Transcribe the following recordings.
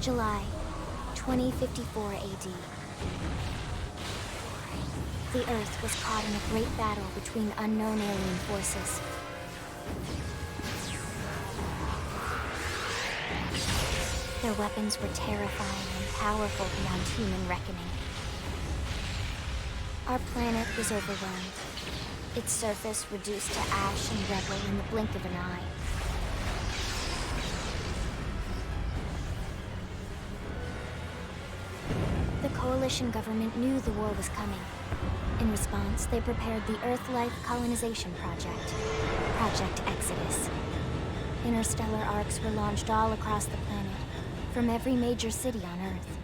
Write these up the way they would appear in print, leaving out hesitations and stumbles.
July, 2054 AD. The Earth was caught in a great battle between unknown alien forces. Their weapons were terrifying and powerful beyond human reckoning. Our planet was overwhelmed, its surface reduced to ash and rubble in the blink of an eye. The Coalition government knew the war was coming. In response, they prepared the Earth-Life Colonization Project, Project Exodus. Interstellar arcs were launched all across the planet, from every major city on Earth.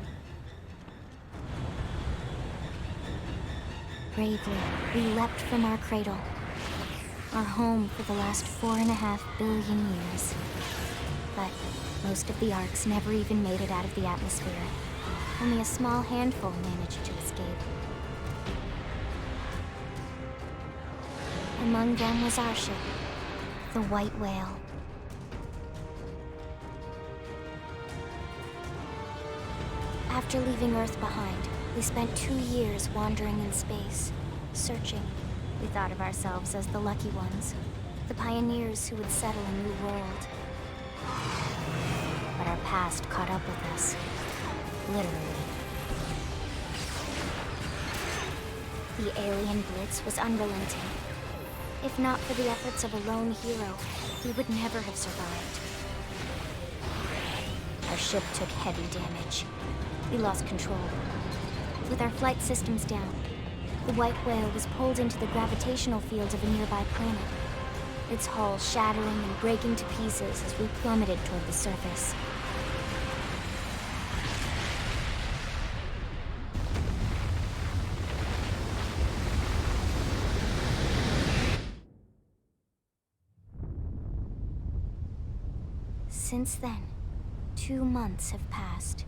Bravely, we leapt from our cradle, our home for the last 4.5 billion years. But most of the arcs never even made it out of the atmosphere. Only a small handful managed to escape. Among them was our ship, the White Whale. After leaving Earth behind, we spent 2 years wandering in space, searching. We thought of ourselves as the lucky ones, the pioneers who would settle a new world. But our past caught up with us, literally. The alien blitz was unrelenting. If not for the efforts of a lone hero, we would never have survived. Our ship took heavy damage. We lost control. With our flight systems down, the White Whale was pulled into the gravitational field of a nearby planet, its hull shattering and breaking to pieces as we plummeted toward the surface. Since then, 2 months have passed.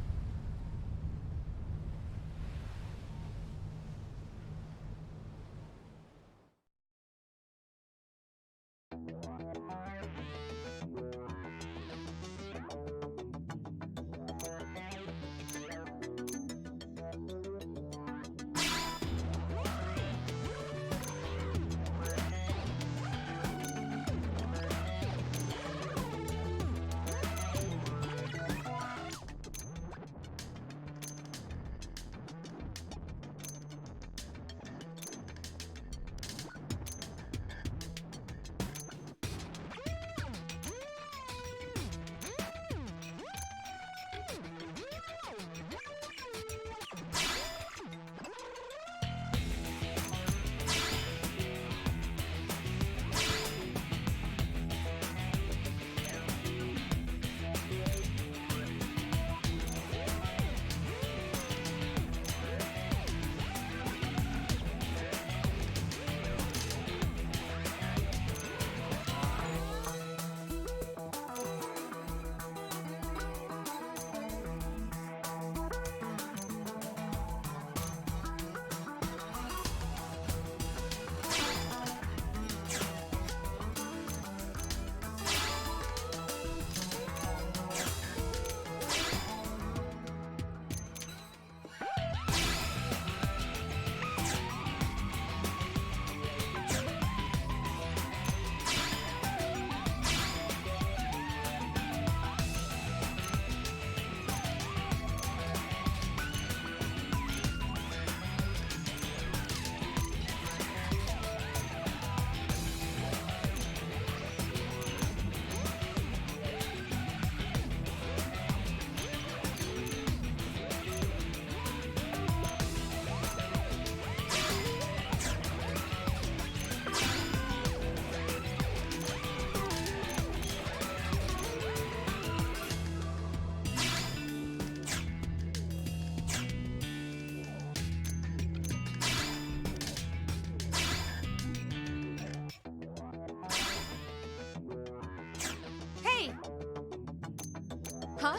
Huh?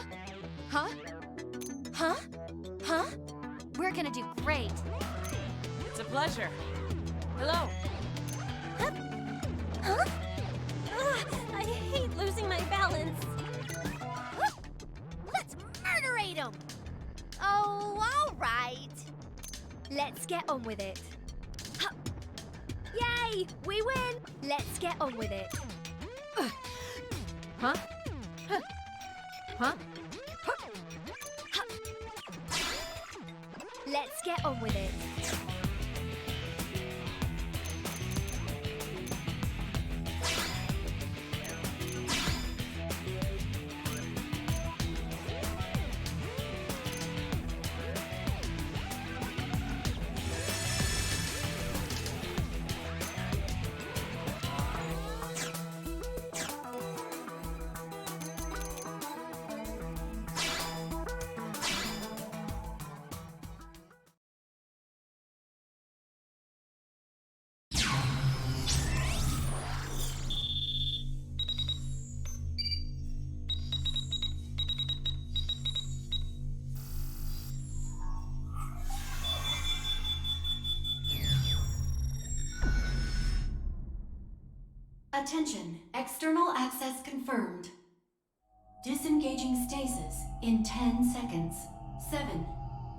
Huh? Huh? Huh? We're gonna do great. It's a pleasure. Hello. Huh? Ugh, I hate losing my balance. Let's murderate right. Let's get on with it. Huh. Yay! We win! Let's get on with it. Huh? Huh? Huh? Let's get on with it. Attention, external access confirmed. Disengaging stasis in 10 seconds. 7,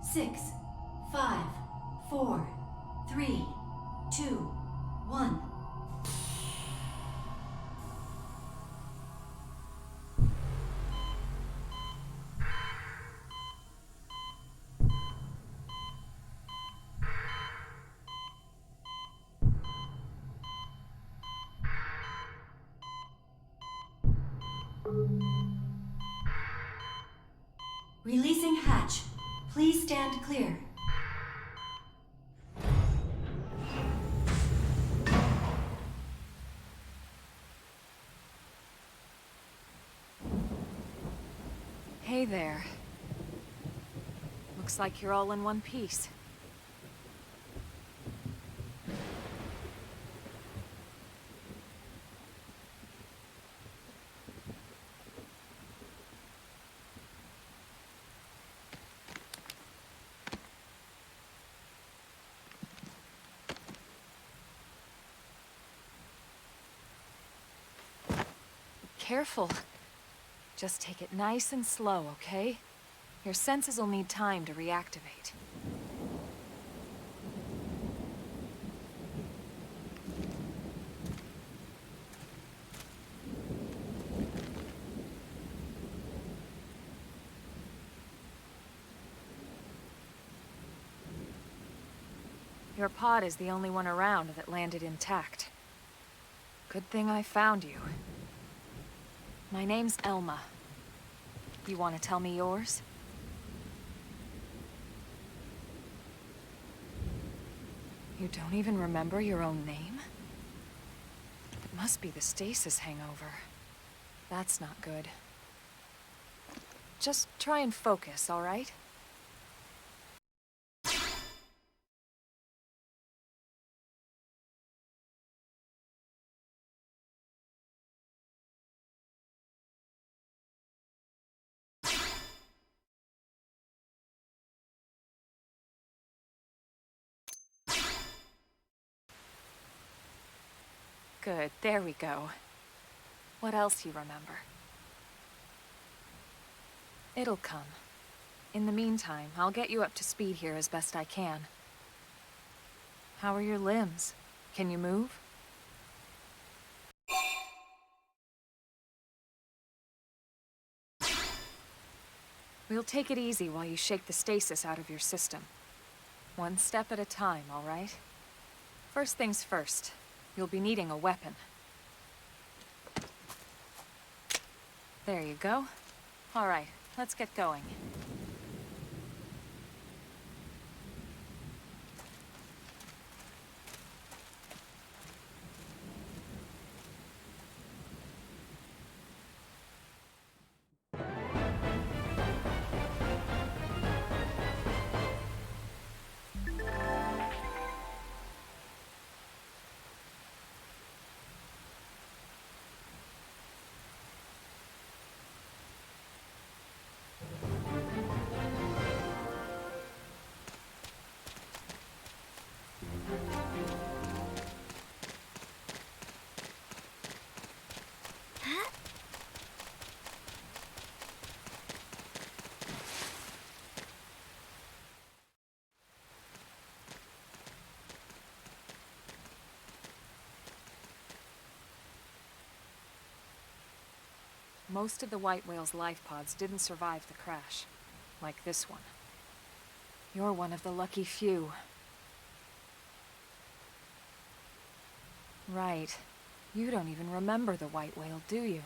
6, 5, 4, 3, 2, 1. Releasing hatch. Please stand clear. Hey there. Looks like you're all in one piece. Careful. Just take it nice and slow, okay? Your senses will need time to reactivate. Your pod is the only one around that landed intact. Good thing I found you. My name's Elma. You want to tell me yours? You don't even remember your own name? It must be the stasis hangover. That's not good. Just try and focus, all right? Good, there we go. What else you remember? It'll come. In the meantime, I'll get you up to speed here as best I can. How are your limbs? Can you move? We'll take it easy while you shake the stasis out of your system. One step at a time, all right? First things first. You'll be needing a weapon. There you go. All right, let's get going. Most of the white whale's life pods didn't survive the crash, like this one. You're one of the lucky few. Right. You don't even remember the white whale, do you?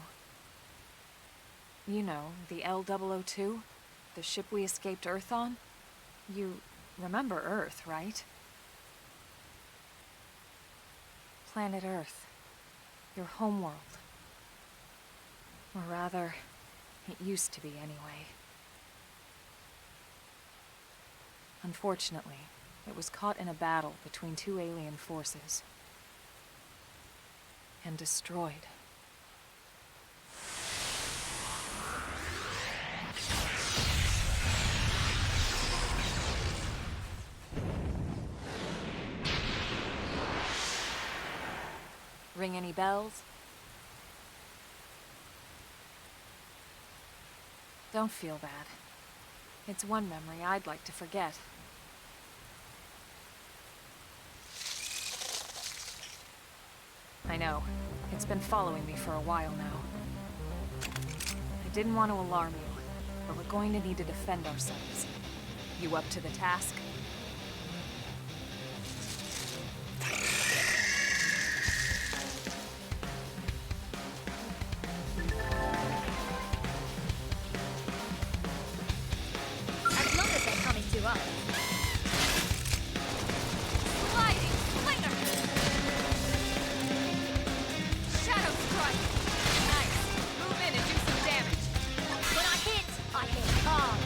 You know, the L-002? The ship we escaped Earth on? You remember Earth, right? Planet Earth. Your homeworld. Or rather, it used to be anyway. Unfortunately, it was caught in a battle between two alien forces. And destroyed. Ring any bells? Don't feel bad. It's one memory I'd like to forget. I know. It's been following me for a while now. I didn't want to alarm you, but we're going to need to defend ourselves. You up to the task? As long as they're coming to us. Sliding slinger! Shadow strike! Nice. Move in and do some damage. When I hit hard.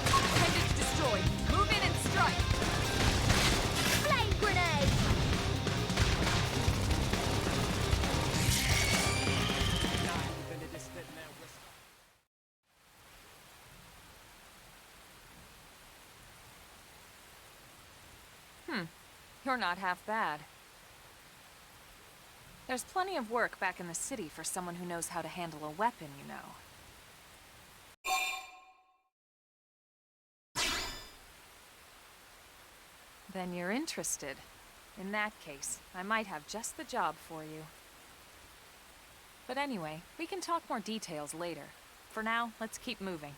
Appendage destroyed. Move in and strike. Flame grenade! You're not half bad. There's plenty of work back in the city for someone who knows how to handle a weapon, you know. Then you're interested. In that case, I might have just the job for you. But anyway, we can talk more details later. For now, let's keep moving.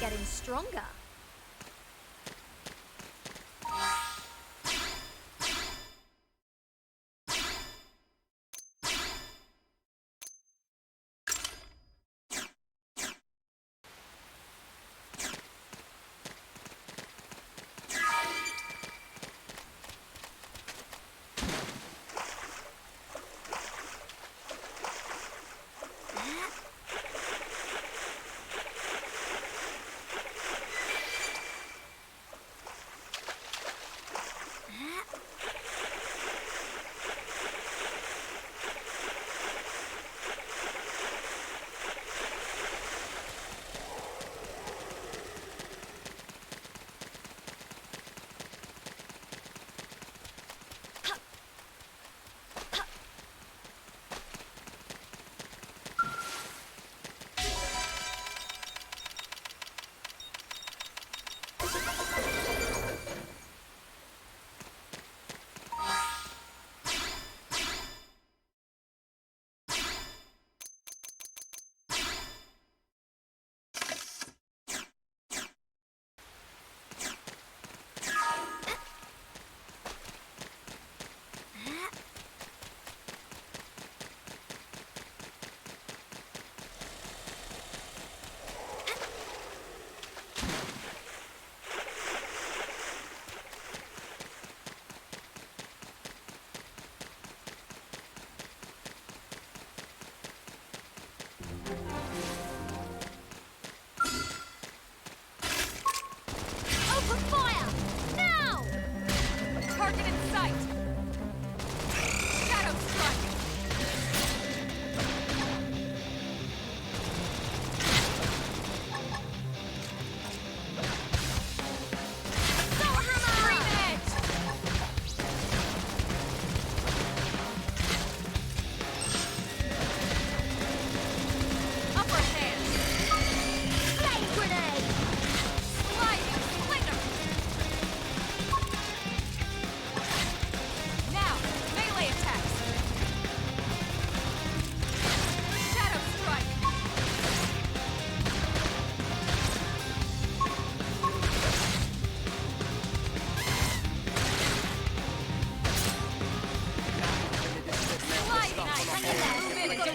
Getting stronger.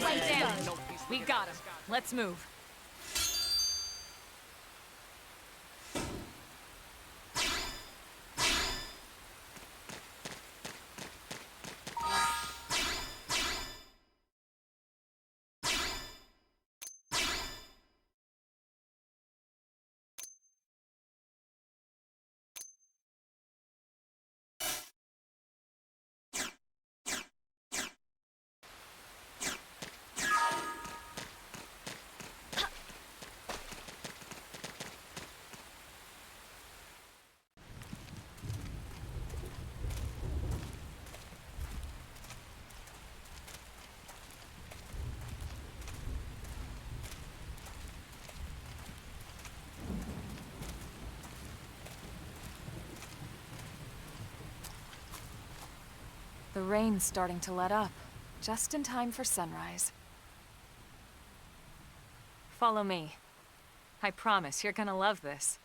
way to Damn. go. We got him. Let's move. The rain's starting to let up, just in time for sunrise. Follow me. I promise you're gonna love this.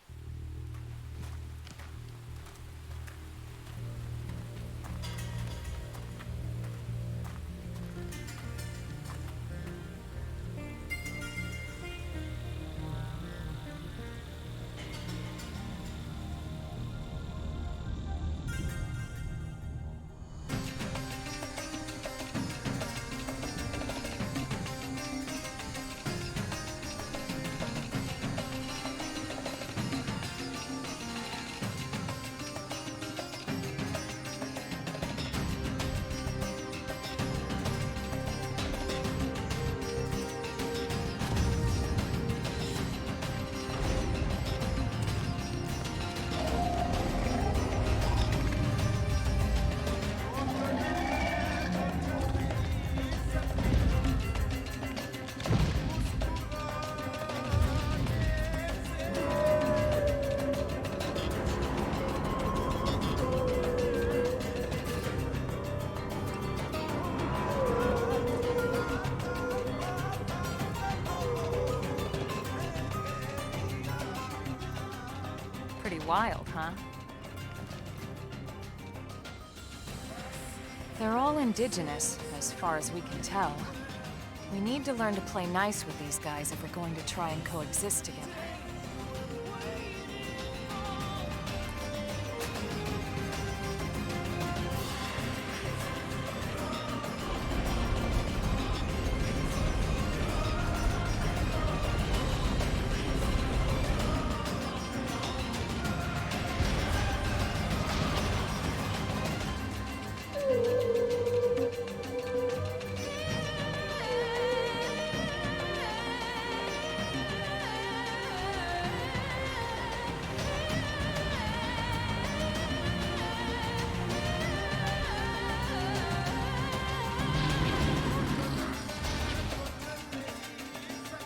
Pretty wild, huh? They're all indigenous, as far as we can tell. We need to learn to play nice with these guys if we're going to try and coexist together.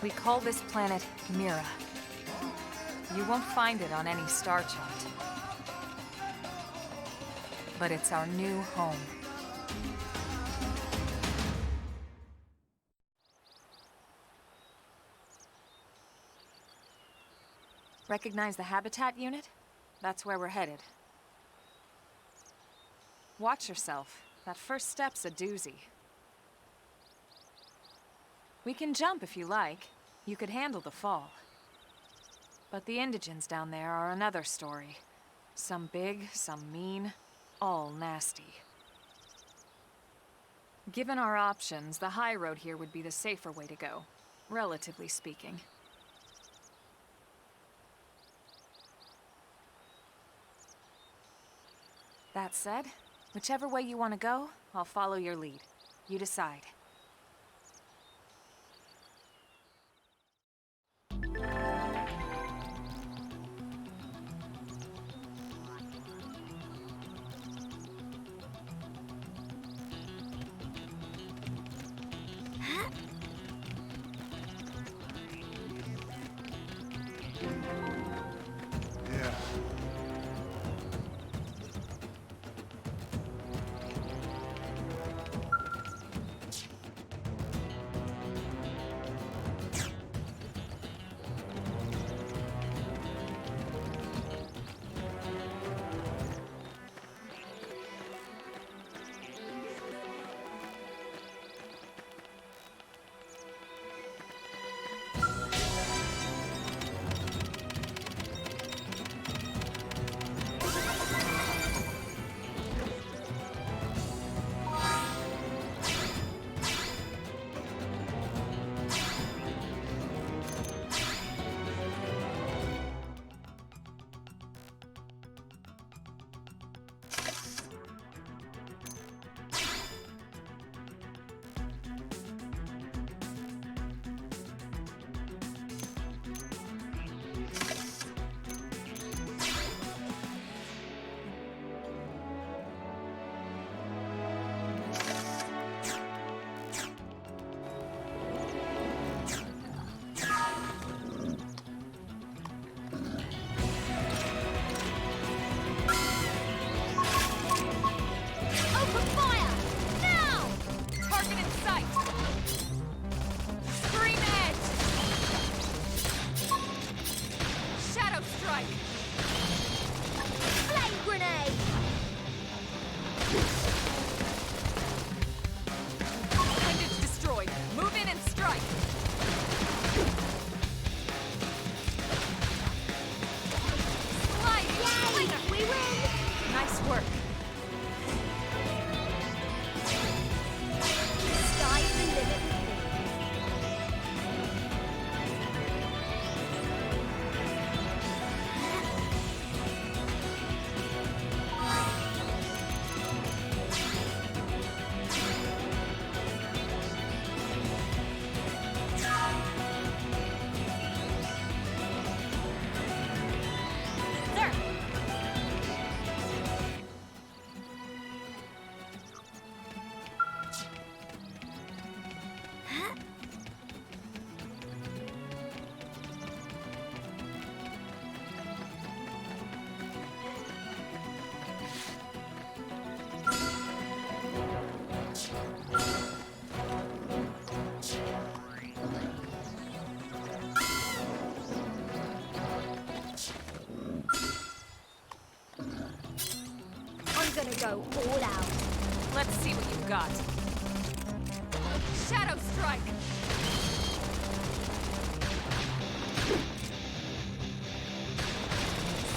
We call this planet Mira. You won't find it on any star chart. But it's our new home. Recognize the habitat unit? That's where we're headed. Watch yourself. That first step's a doozy. We can jump if you like. You could handle the fall. But the indigents down there are another story. Some big, some mean, all nasty. Given our options, the high road here would be the safer way to go, relatively speaking. That said, whichever way you want to go, I'll follow your lead. You decide. go all out. Let's see what you've got. Shadow Strike!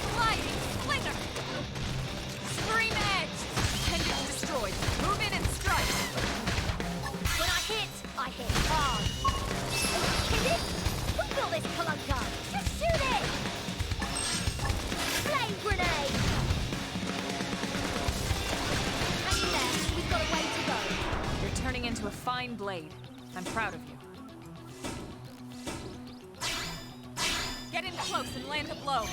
Sliding Slinger! Scream Edge! Appendage destroyed. Move in and strike! When I hit hard. Are you kidding? Who built this colunga? Just shoot it! Flame grenade! Hang in there, we've got a way to go. You're turning into a fine blade. I'm proud of you. Get in close and land a blow.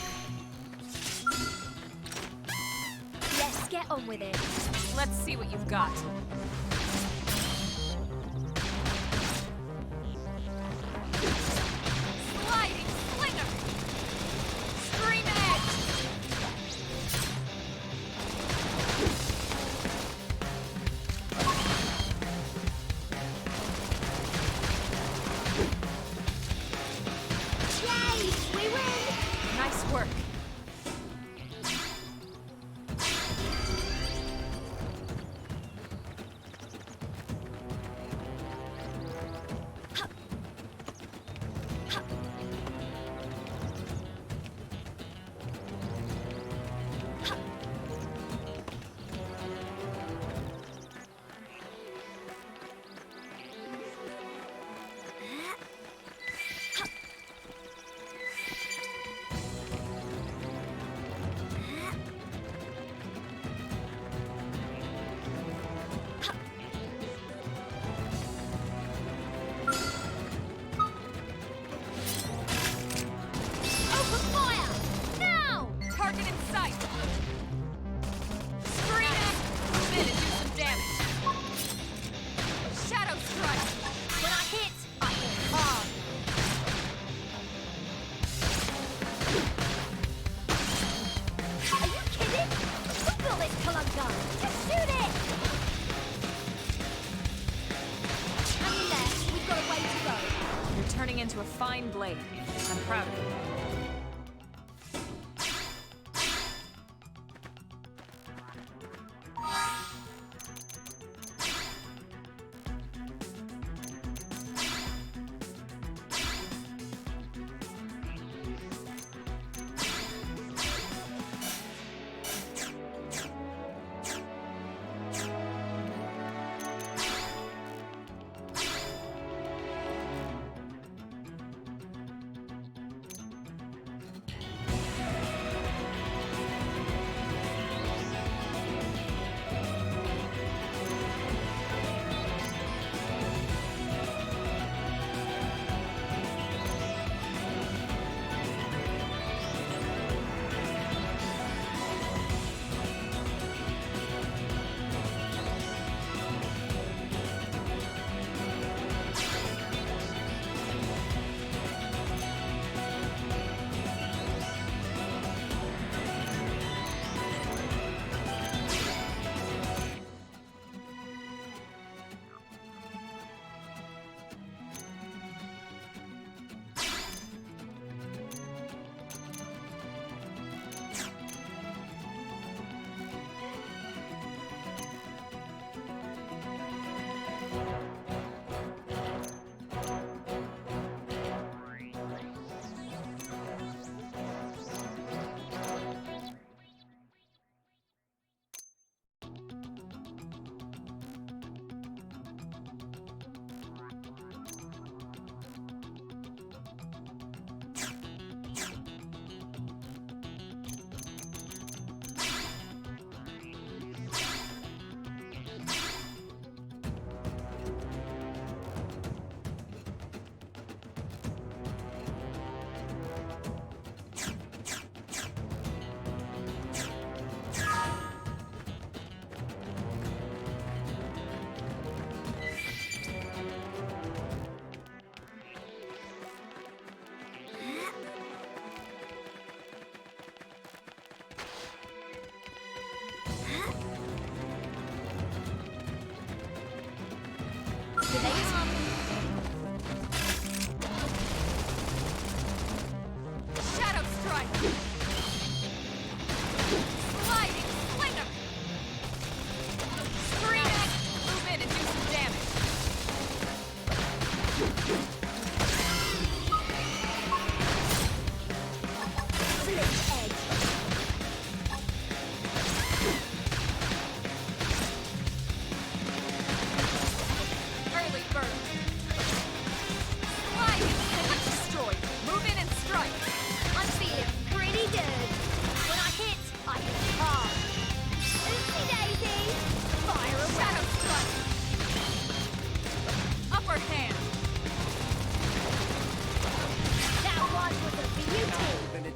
Let's get on with it. Let's see what you've got. Sliding Slinger! Scream Edge! Yay! We win! Nice work. Open fire! Now! Target in sight! Scream Edge! Move in and do some damage. Shadow Strike! When I hit hard. Are you kidding? Who built this colunga? Just shoot it! Hang in there, we've got a way to go. You're turning into a fine blade. I'm proud of you.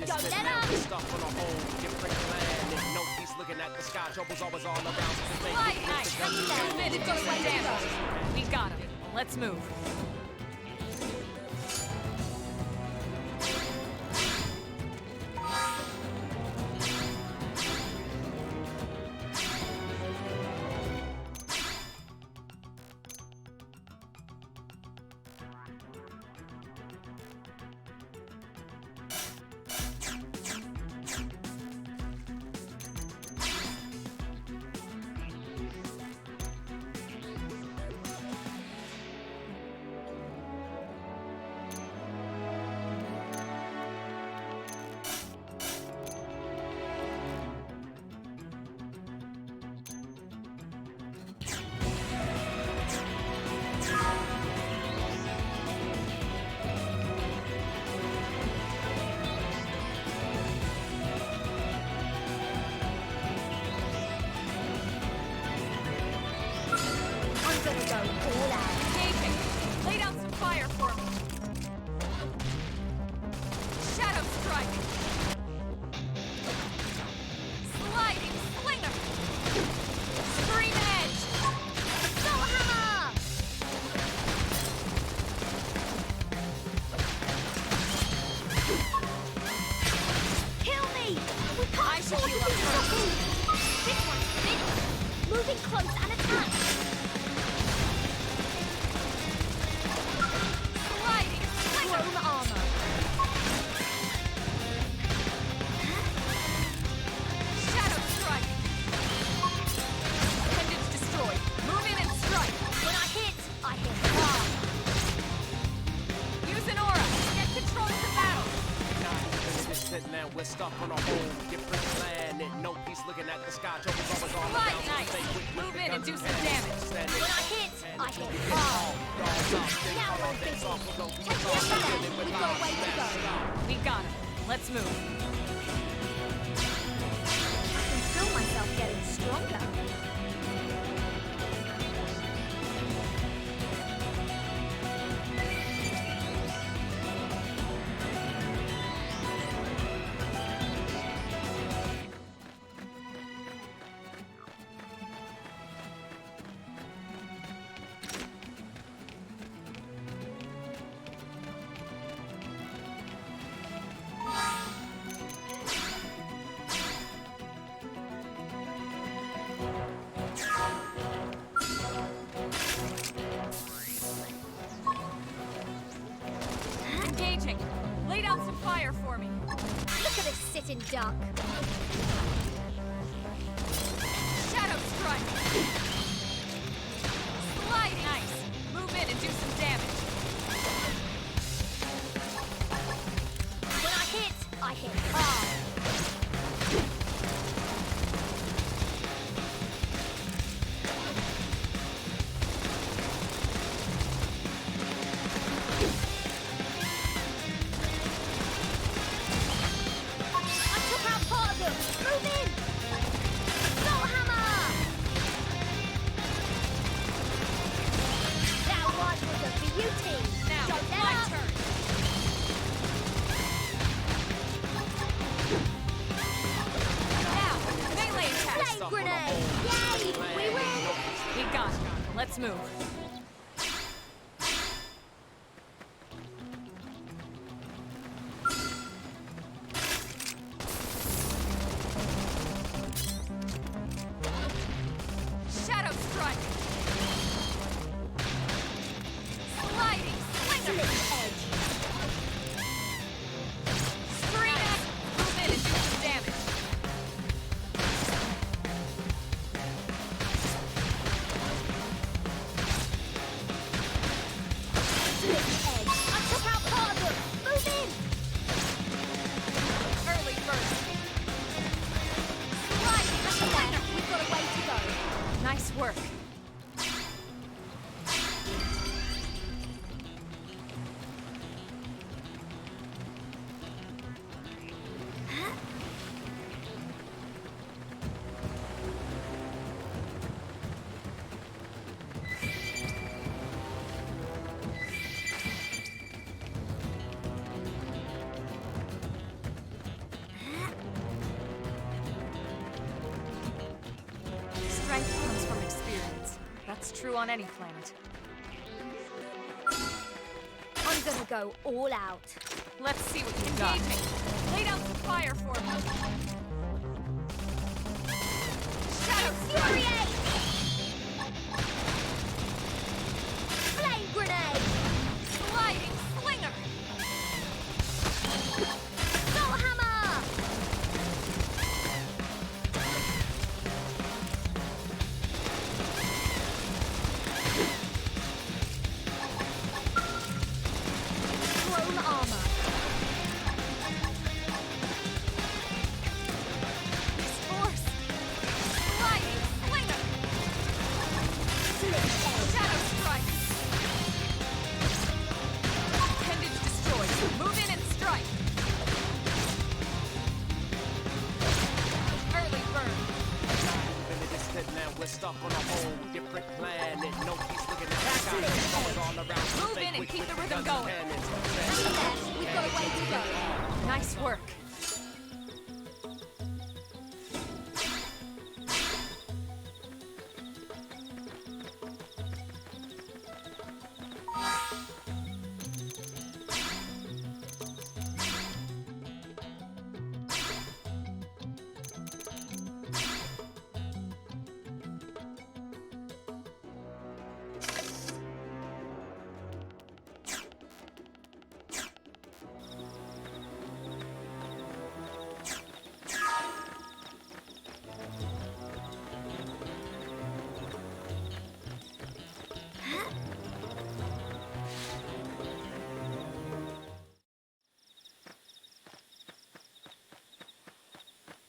Don't let up! Stuck on a whole different planet. No peace looking at the sky. Trouble's always all around. Light, nice. Move in and do some damage. We got him. Let's move. I'm gonna go all out. Engaging. Lay down some fire for me. Shadow strike. Sliding slinger. Scream edge. Soul hammer! Kill me! We can't I should afford heal to up be first. stopping. This one's finished. Moving close and attack. Sliding slinger. Chrome armor. Shadow strike. Appendage destroyed. Move in and strike. When I hit hard. Use an aura. Get control of the battle. Now we're stuck on a whole different planet. No peace looking at the sky. Trouble's always all Light, around. nice. Move in and do some damage. When I hit hard. Now we're busy. Take the upper left. We've got a way to go. We got him. Let's move. I can feel myself getting stronger. Engaging. Lay down some fire for me. Look at this sitting duck. Shadow strike. Sliding. Nice. Move in and do some damage. When I hit hard. I took out part of them. Move in. Soul hammer. That one was a beauty. Now, Don't let my up. turn. Now, melee attack. Flame grenade. Yay! We win. We got him. Let's move. Shadow strike. Sliding slinger. Edge. Scream it. Move in and do some damage. Strength comes from experience. That's true on any planet. I'm gonna go all out. Let's see what you got. Engaging! Lay down some fire for me! Shadow Infuriate! Flame grenade! Sliding slinger! Soul hammer! Chrome armor! This force! Sliding slinger! Slit edge! Shadow strike! Appendage destroyed. Move in and strike! Early burn! Even in this distant land, we're stuck on a whole different planet. No peace looking at that guy. Going all around. Move in and keep the rhythm going. Hang there, we've got a way to go. Nice work.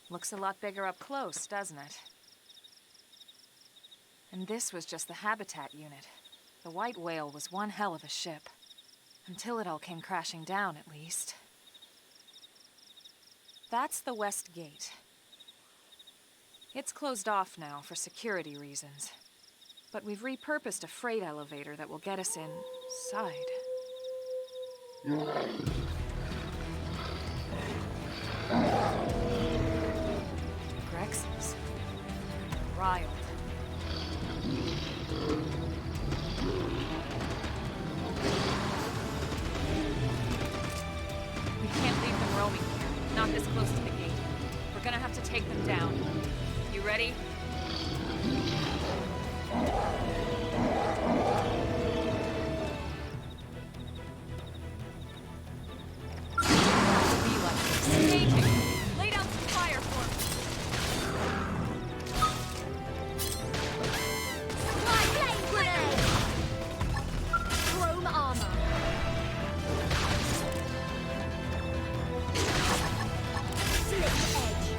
Looks a lot bigger up close, doesn't it? And this was just the habitat unit. The white whale was one hell of a ship. Until it all came crashing down, at least. That's the west gate. It's closed off now for security reasons. But we've repurposed a freight elevator that will get us inside. Grexels. Riled. We can't leave them roaming here. Not this close to the gate. We're gonna have to take them down. You ready? Be like this. Engaging! Lay down some fire for me! Flame grenade! Chrome armor! Slit edge!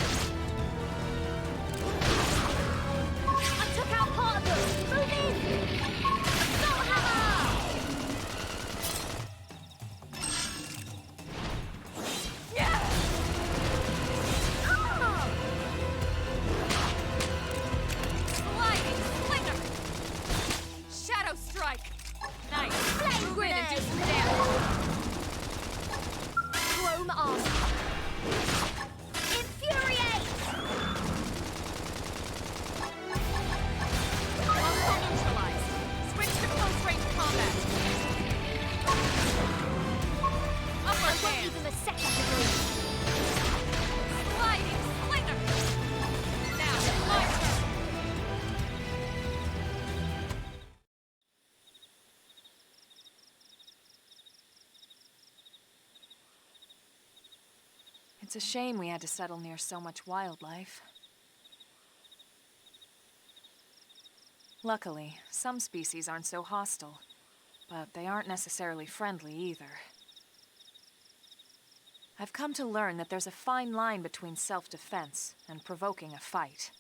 I took out part of them! Move in! Soul hammer! Yeah! Ah! Sliding slinger! Shadow strike! Nice! Flame Move in and do grenade! some damage! Chrome armor! Infuriate! Hostile neutralized. Switch to close range combat. I Upper won't hand. give them a second to breathe. Sliding slinger! Now, my turn. It's a shame we had to settle near so much wildlife. Luckily, some species aren't so hostile, but they aren't necessarily friendly either. I've come to learn that there's a fine line between self-defense and provoking a fight.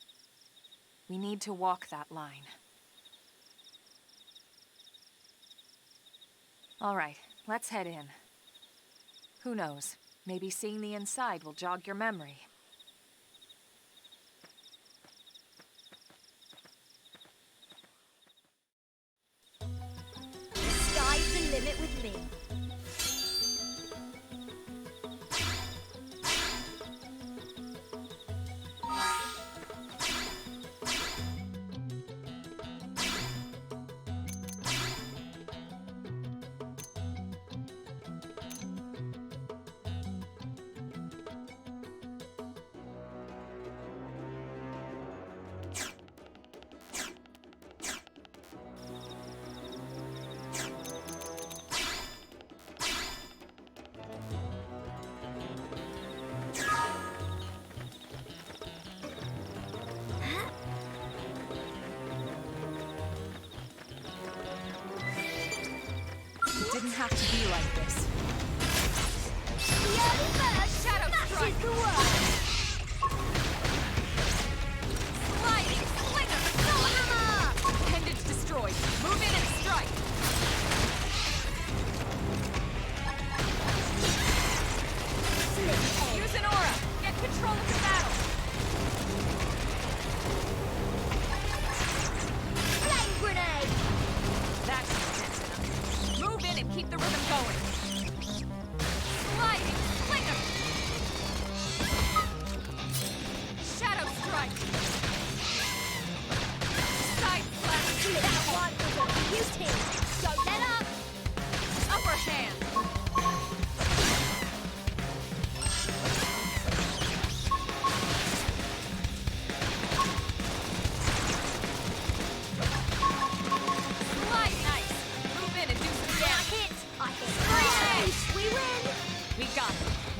We need to walk that line. All right, let's head in. Who knows? Maybe seeing the inside will jog your memory. The sky's the limit with me.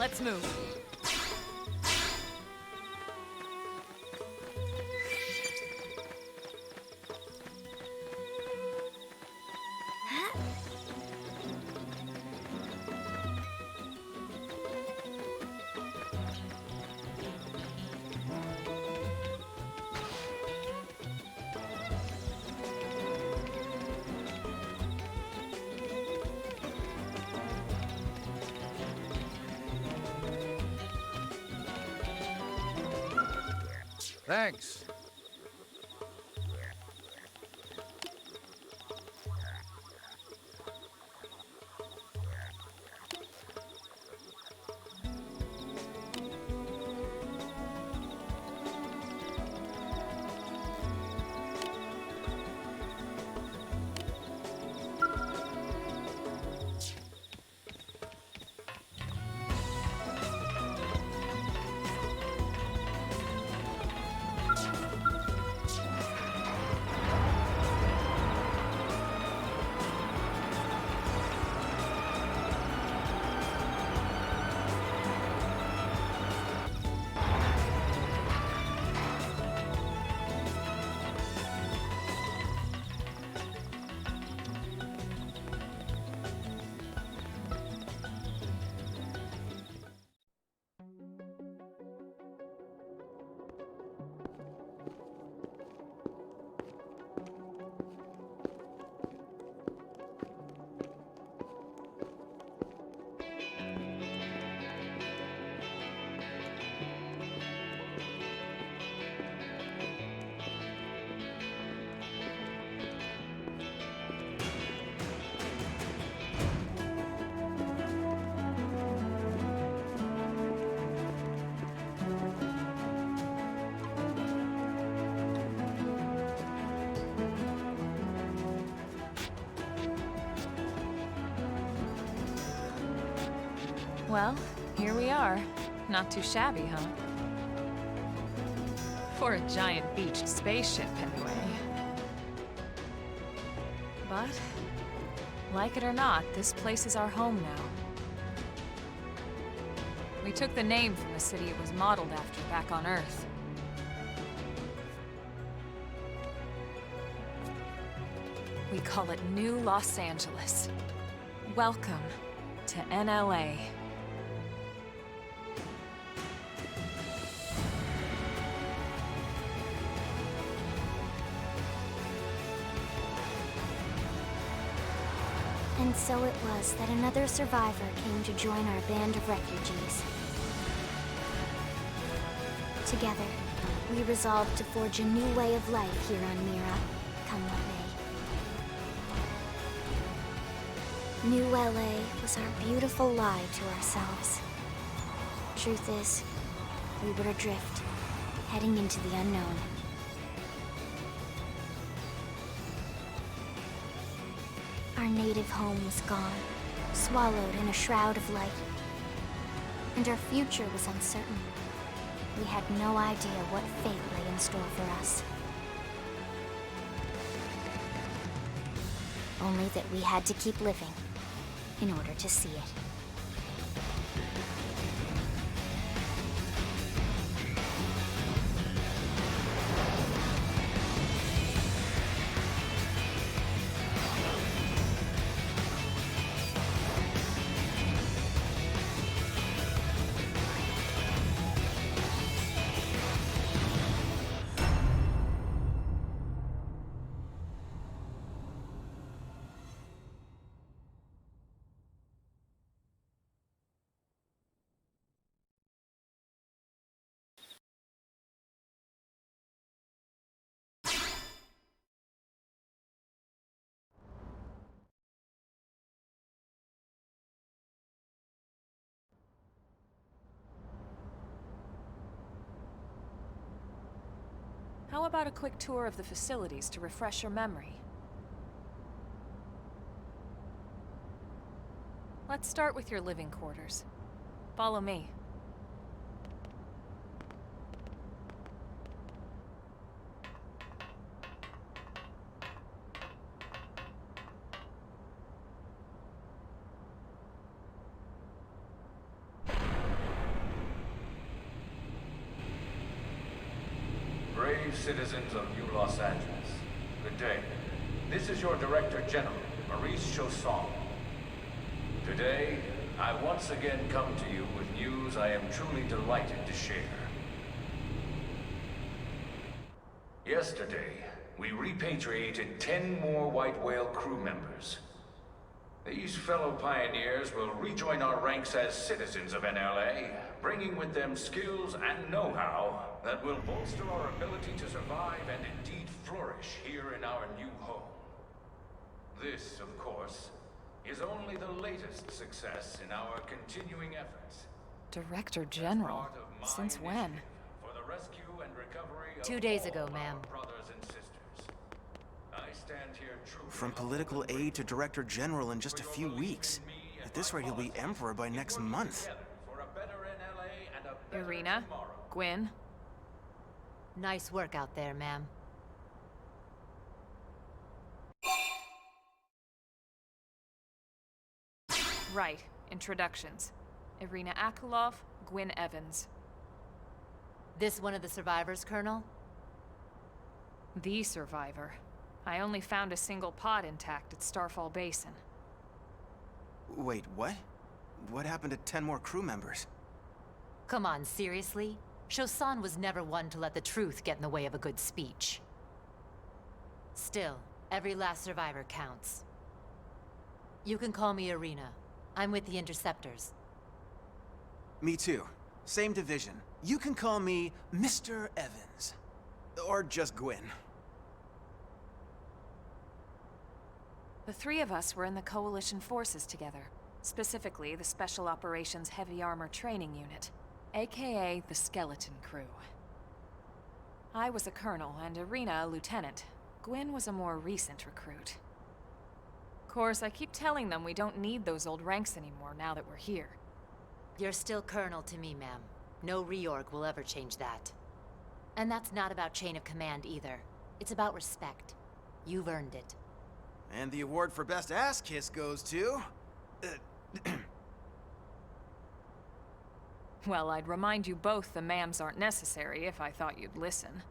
let's move. Thanks. Well, here we are. Not too shabby, huh? For a giant beached spaceship, anyway. But, like it or not, this place is our home now. We took the name from the city it was modeled after back on Earth. We call it New Los Angeles. Welcome to NLA. And so it was that another survivor came to join our band of refugees. Together, we resolved to forge a new way of life here on Mira, come what may. New LA was our beautiful lie to ourselves. Truth is, we were adrift, heading into the unknown. Our native home was gone, swallowed in a shroud of light. And our future was uncertain. We had no idea what fate lay in store for us. Only that we had to keep living in order to see it. How about a quick tour of the facilities to refresh your memory? Let's start with your living quarters. Follow me. brave citizens of New Los Angeles, good day. This is your Director General, Maurice Chausson. Today, I once again come to you with news I am truly delighted to share. Yesterday, we repatriated 10 more White Whale crew members. These fellow pioneers will rejoin our ranks as citizens of NLA, bringing with them skills and know-how that will bolster our ability to survive and indeed flourish here in our new home. This, of course, is only the latest success in our continuing efforts. Director General? Since when? For the rescue and recovery of 2 days all ago, our ma'am. brothers and sisters. I stand here truly From political aide to Director General in just a few weeks. At this rate, he'll be Emperor by next month. for a better NLA and a better Irina? tomorrow. Gwyn? Nice work out there, ma'am. Right. Introductions. Irina Akulov, Gwyn Evans. This one of the survivors, Colonel? The survivor. I only found a single pod intact at Starfall Basin. Wait, what? What happened to 10 more crew members? Come on, seriously? Chausson was never one to let the truth get in the way of a good speech. Still, every last survivor counts. You can call me Irina. I'm with the Interceptors. Me too. Same division. You can call me Mr. Evans. Or just Gwyn. The three of us were in the Coalition forces together. Specifically, the Special Operations Heavy Armor Training Unit, aka the Skeleton Crew. I was a colonel and Irina a lieutenant. Gwyn was a more recent recruit. Of course, I keep telling them we don't need those old ranks anymore now that we're here. You're still Colonel to me, ma'am. No reorg will ever change that. And that's not about chain of command either. It's about respect. You've earned it. And the award for Best Ass Kiss goes to... Well, I'd remind you both the ma'ams aren't necessary if I thought you'd listen.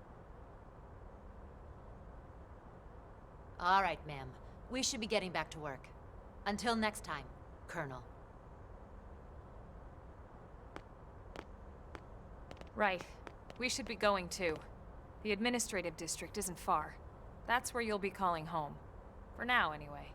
All right, ma'am. We should be getting back to work. Until next time, Colonel. Right. We should be going too. The administrative district isn't far. That's where you'll be calling home. For now, anyway.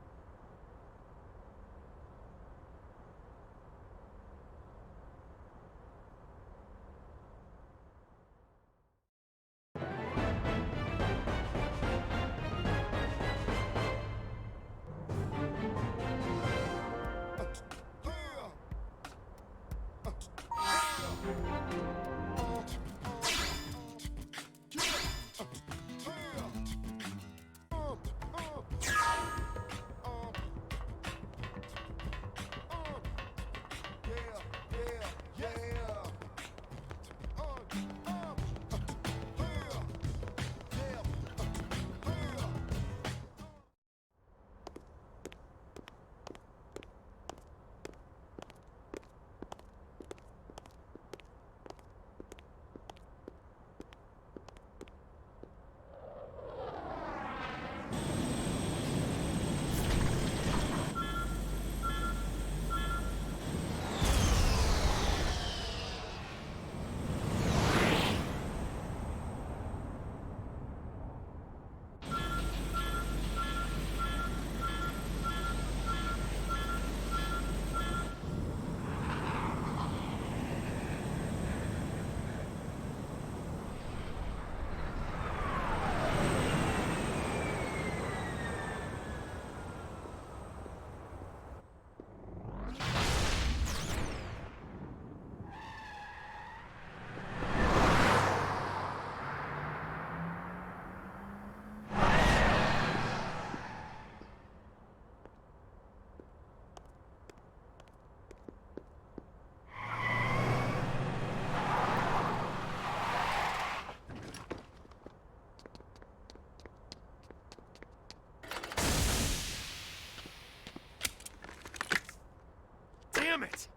Damn it!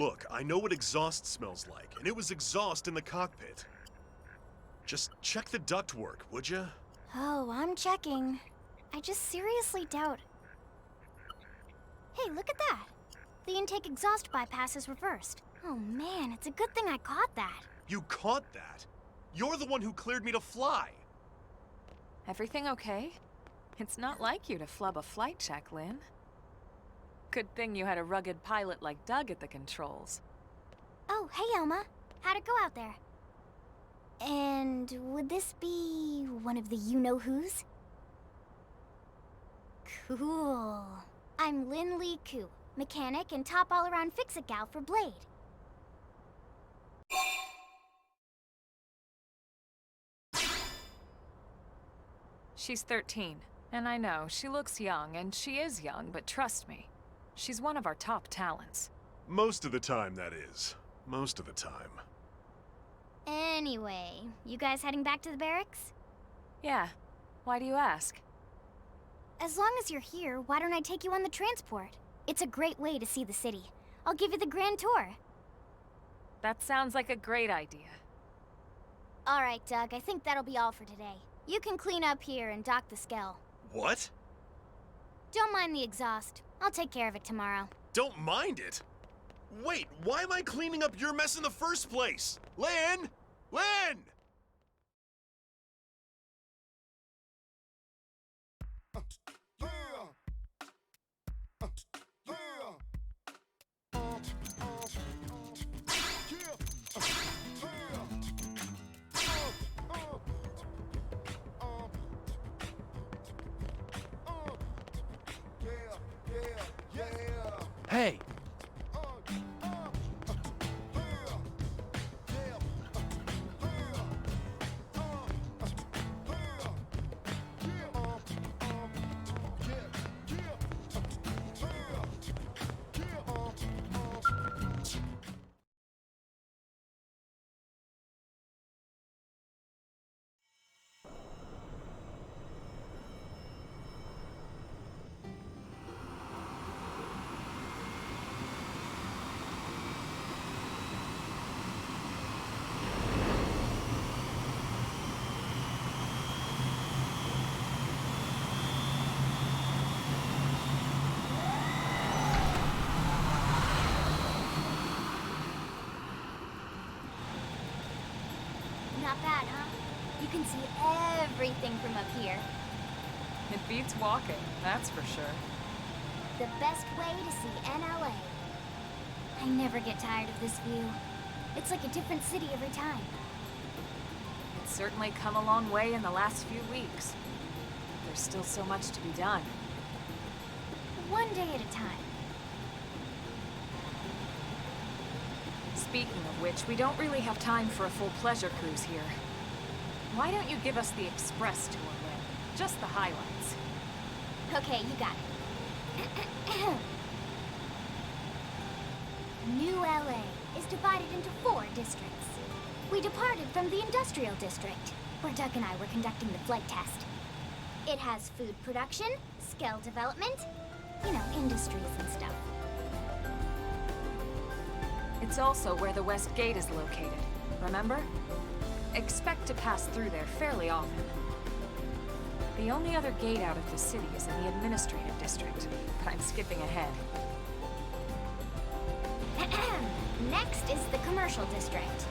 Look, I know what exhaust smells like, and it was exhaust in the cockpit. Just check the ductwork, would you? Oh, I'm checking. I just seriously doubt... Hey, look at that! The intake exhaust bypass is reversed. Oh man, it's a good thing I caught that. You caught that? You're the one who cleared me to fly! Everything okay? It's not like you to flub a flight check, Lynn. Good thing you had a rugged pilot like Doug at the controls. Oh, hey Elma. How'd it go out there? And would this be one of the you-know-whos? Cool. I'm Lynn Lee Koo, mechanic and top all-around fix-it gal for Blade. She's 13, and I know, she looks young, and she is young, but trust me, she's one of our top talents. Most of the time, that is. Most of the time. Anyway, you guys heading back to the barracks? Yeah. Why do you ask? As long as you're here, why don't I take you on the transport? It's a great way to see the city. I'll give you the grand tour. That sounds like a great idea. All right, Doug, I think that'll be all for today. You can clean up here and dock the Skell. What? Don't mind the exhaust. I'll take care of it tomorrow. Don't mind it? Wait, why am I cleaning up your mess in the first place? Lynn! Lynn! Hey! Not bad, huh? You can see everything from up here. It beats walking, that's for sure. The best way to see NLA. I never get tired of this view. It's like a different city every time. It's certainly come a long way in the last few weeks. There's still so much to be done. One day at a time. Speaking of which, we don't really have time for a full pleasure cruise here. Why don't you give us the express tour, Lynn? Just the highlights. Okay, you got it. New LA is divided into 4 districts. We departed from the industrial district, where Doug and I were conducting the flight test. It has food production, skill development, you know, industries and stuff. It's also where the West Gate is located, remember? Expect to pass through there fairly often. The only other gate out of the city is in the administrative district, but I'm skipping ahead. Next is the commercial district.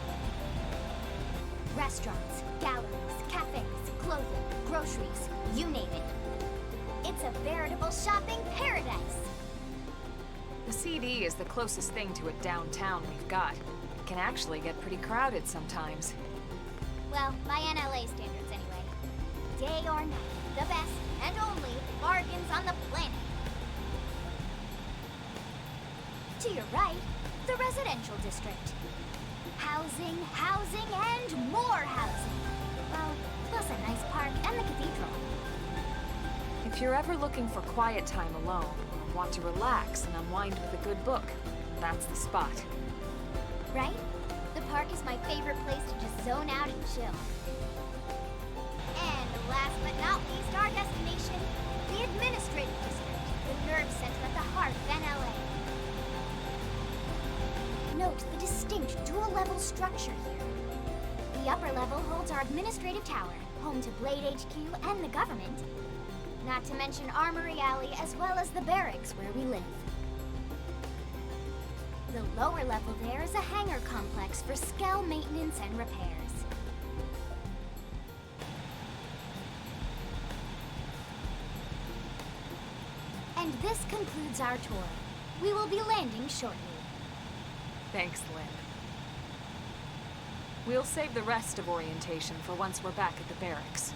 Restaurants, galleries, cafes, clothing, groceries, you name it. It's a veritable shopping paradise. The CD is the closest thing to a downtown we've got. It can actually get pretty crowded sometimes. Well, by NLA standards anyway. Day or night, the best and only bargains on the planet. To your right, the residential district. Housing, housing, and more housing. Well, plus a nice park and the cathedral. If you're ever looking for quiet time alone, or want to relax and unwind with a good book, that's the spot. Right? The park is my favorite place to just zone out and chill. And last but not least, our destination, the administrative district, the nerve center at the heart of NLA. central structure here. The upper level holds our administrative tower, home to Blade HQ and the government. Not to mention Armory Alley, as well as the barracks where we live. The lower level there is a hangar complex for Skell maintenance and repairs. And this concludes our tour. We will be landing shortly. Thanks, Lynn. We'll save the rest of orientation for once we're back at the barracks.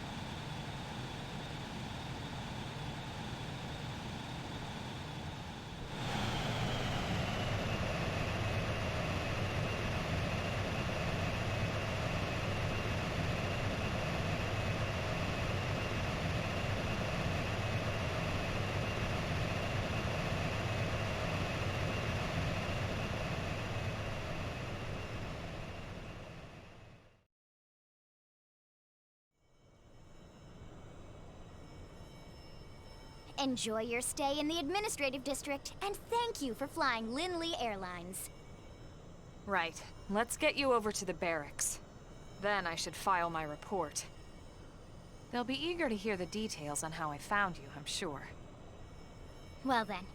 Enjoy your stay in the administrative district, and thank you for flying Linley Airlines. Right. Let's get you over to the barracks. Then I should file my report. They'll be eager to hear the details on how I found you, I'm sure. Well then,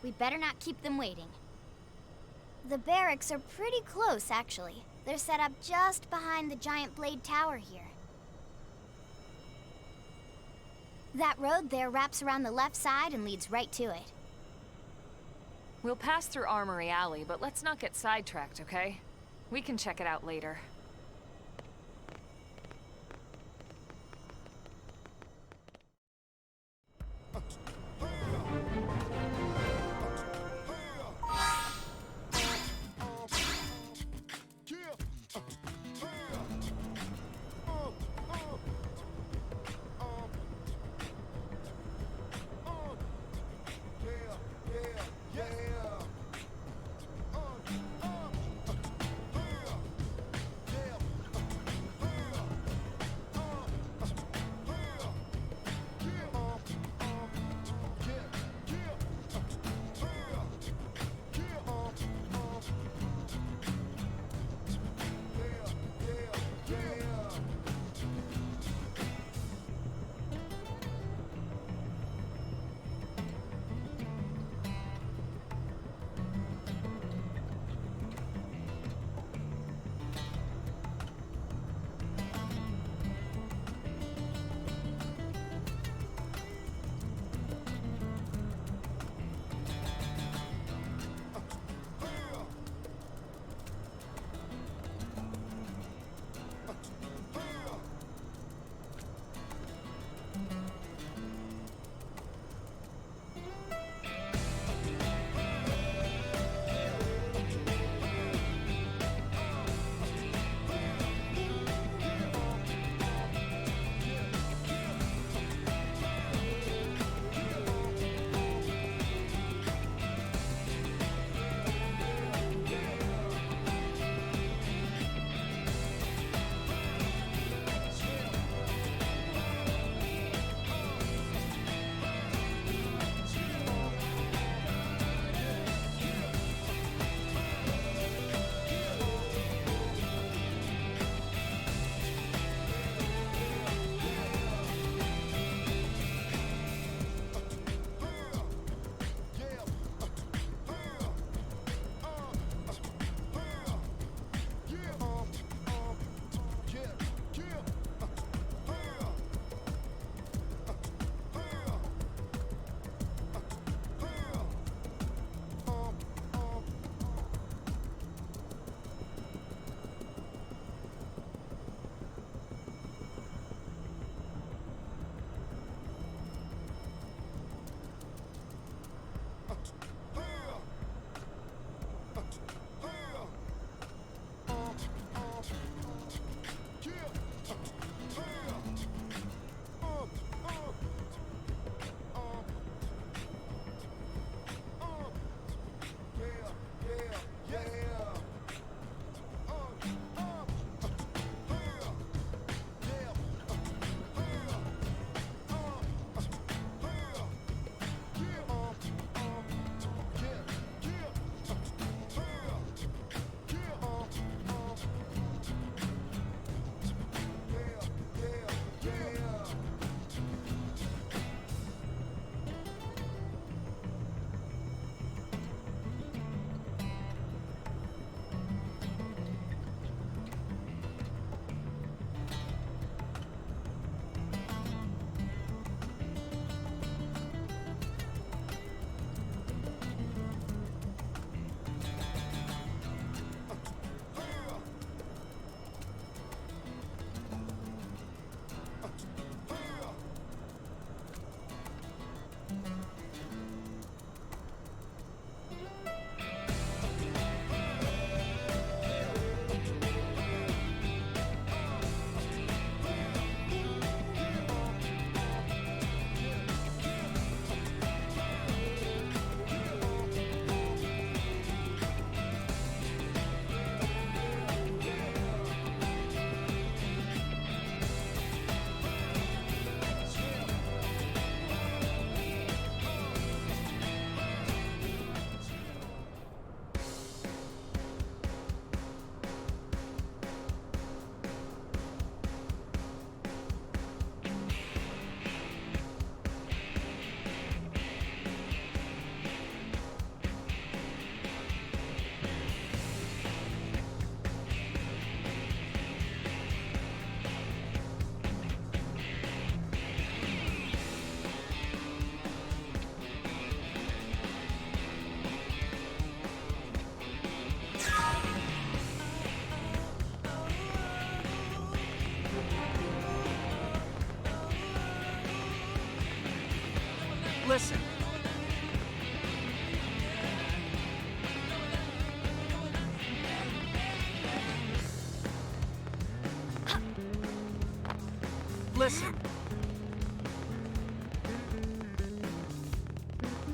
we better not keep them waiting. The barracks are pretty close, actually. They're set up just behind the giant blade tower here. That road there wraps around the left side and leads right to it. We'll pass through Armory Alley, but let's not get sidetracked, okay? We can check it out later.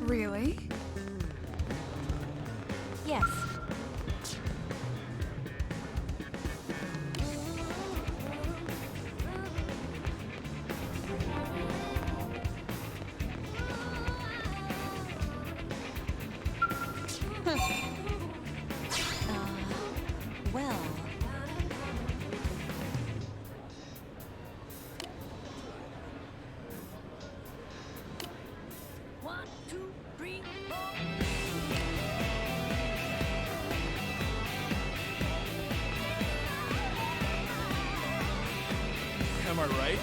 Really? Yes. Well... Am I right?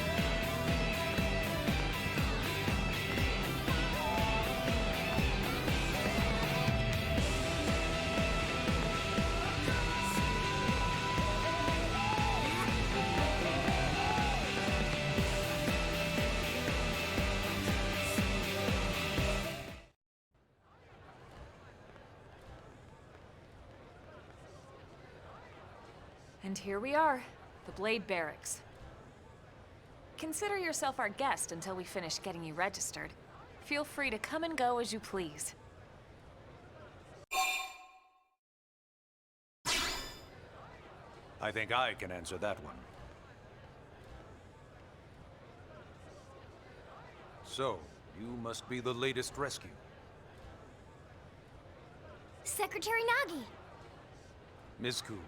And here we are, the Blade Barracks. Consider yourself our guest until we finish getting you registered. Feel free to come and go as you please. I think I can answer that one. So, you must be the latest rescue. Secretary Nagi! Ms. Ku.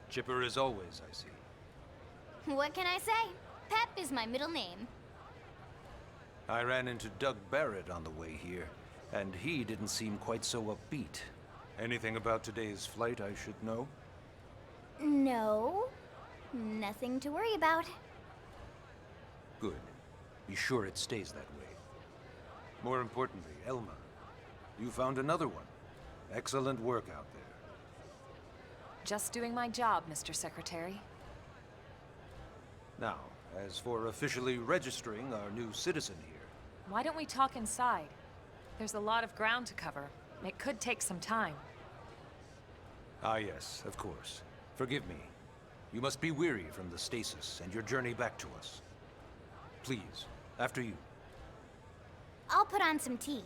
Chipper as always, I see. What can I say? Pep is my middle name. I ran into Doug Barrett on the way here, and he didn't seem quite so upbeat. Anything about today's flight I should know? No. Nothing to worry about. Good. Be sure it stays that way. More importantly, Elma, you found another one. Excellent work out there. Just doing my job, Mr. Secretary. Now, as for officially registering our new citizen here... Why don't we talk inside? There's a lot of ground to cover. It could take some time. Ah yes, of course. Forgive me. You must be weary from the stasis and your journey back to us. Please, after you. I'll put on some tea.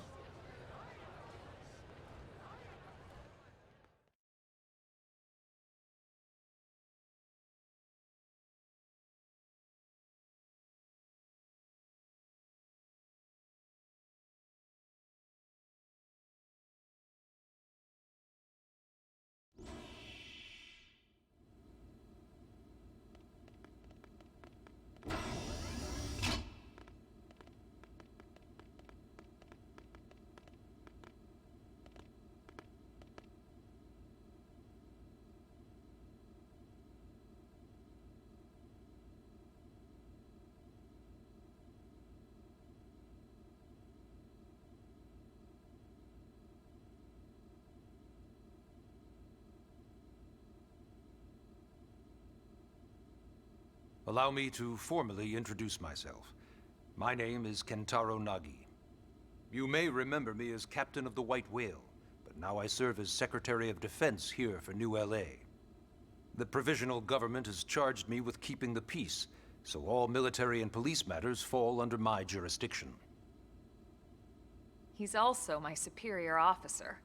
Allow me to formally introduce myself. My name is Kentaro Nagi. You may remember me as Captain of the White Whale, but now I serve as Secretary of Defense here for New LA. The provisional government has charged me with keeping the peace, so all military and police matters fall under my jurisdiction. He's also my superior officer.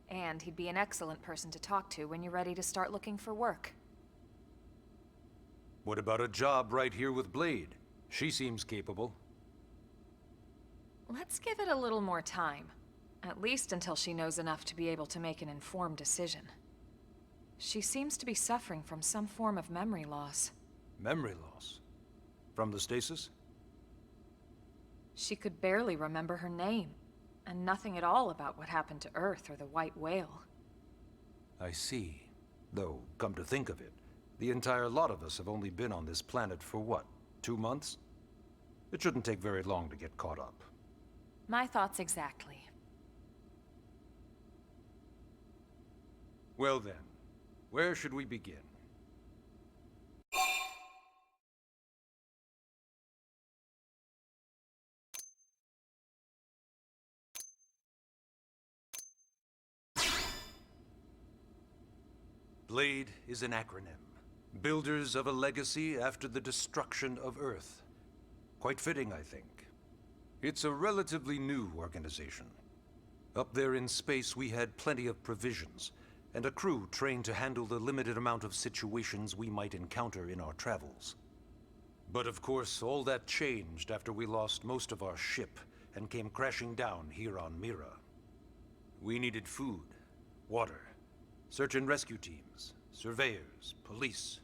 And he'd be an excellent person to talk to when you're ready to start looking for work. What about a job right here with Blade? She seems capable. Let's give it a little more time. At least until she knows enough to be able to make an informed decision. She seems to be suffering from some form of memory loss. Memory loss? From the stasis? She could barely remember her name, and nothing at all about what happened to Earth or the White Whale. I see. Though, come to think of it, the entire lot of us have only been on this planet for what, 2 months? It shouldn't take very long to get caught up. My thoughts exactly. Well then, where should we begin? Blade is an acronym. Builders of a legacy after the destruction of Earth. Quite fitting, I think. It's a relatively new organization. Up there in space, we had plenty of provisions, and a crew trained to handle the limited amount of situations we might encounter in our travels. But of course, all that changed after we lost most of our ship and came crashing down here on Mira. We needed food, water, search and rescue teams, surveyors, police.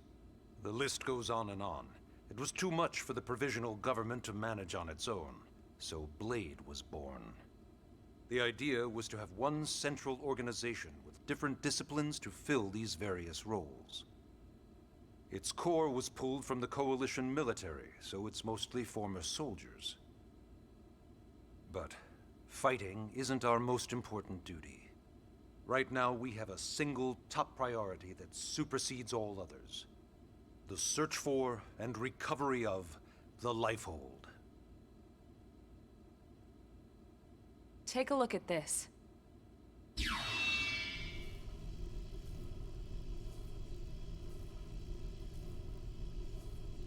The list goes on and on. It was too much for the provisional government to manage on its own, so Blade was born. The idea was to have one central organization with different disciplines to fill these various roles. Its core was pulled from the Coalition military, so it's mostly former soldiers. But fighting isn't our most important duty. Right now, we have a single top priority that supersedes all others. The search for and recovery of the Lifehold. Take a look at this.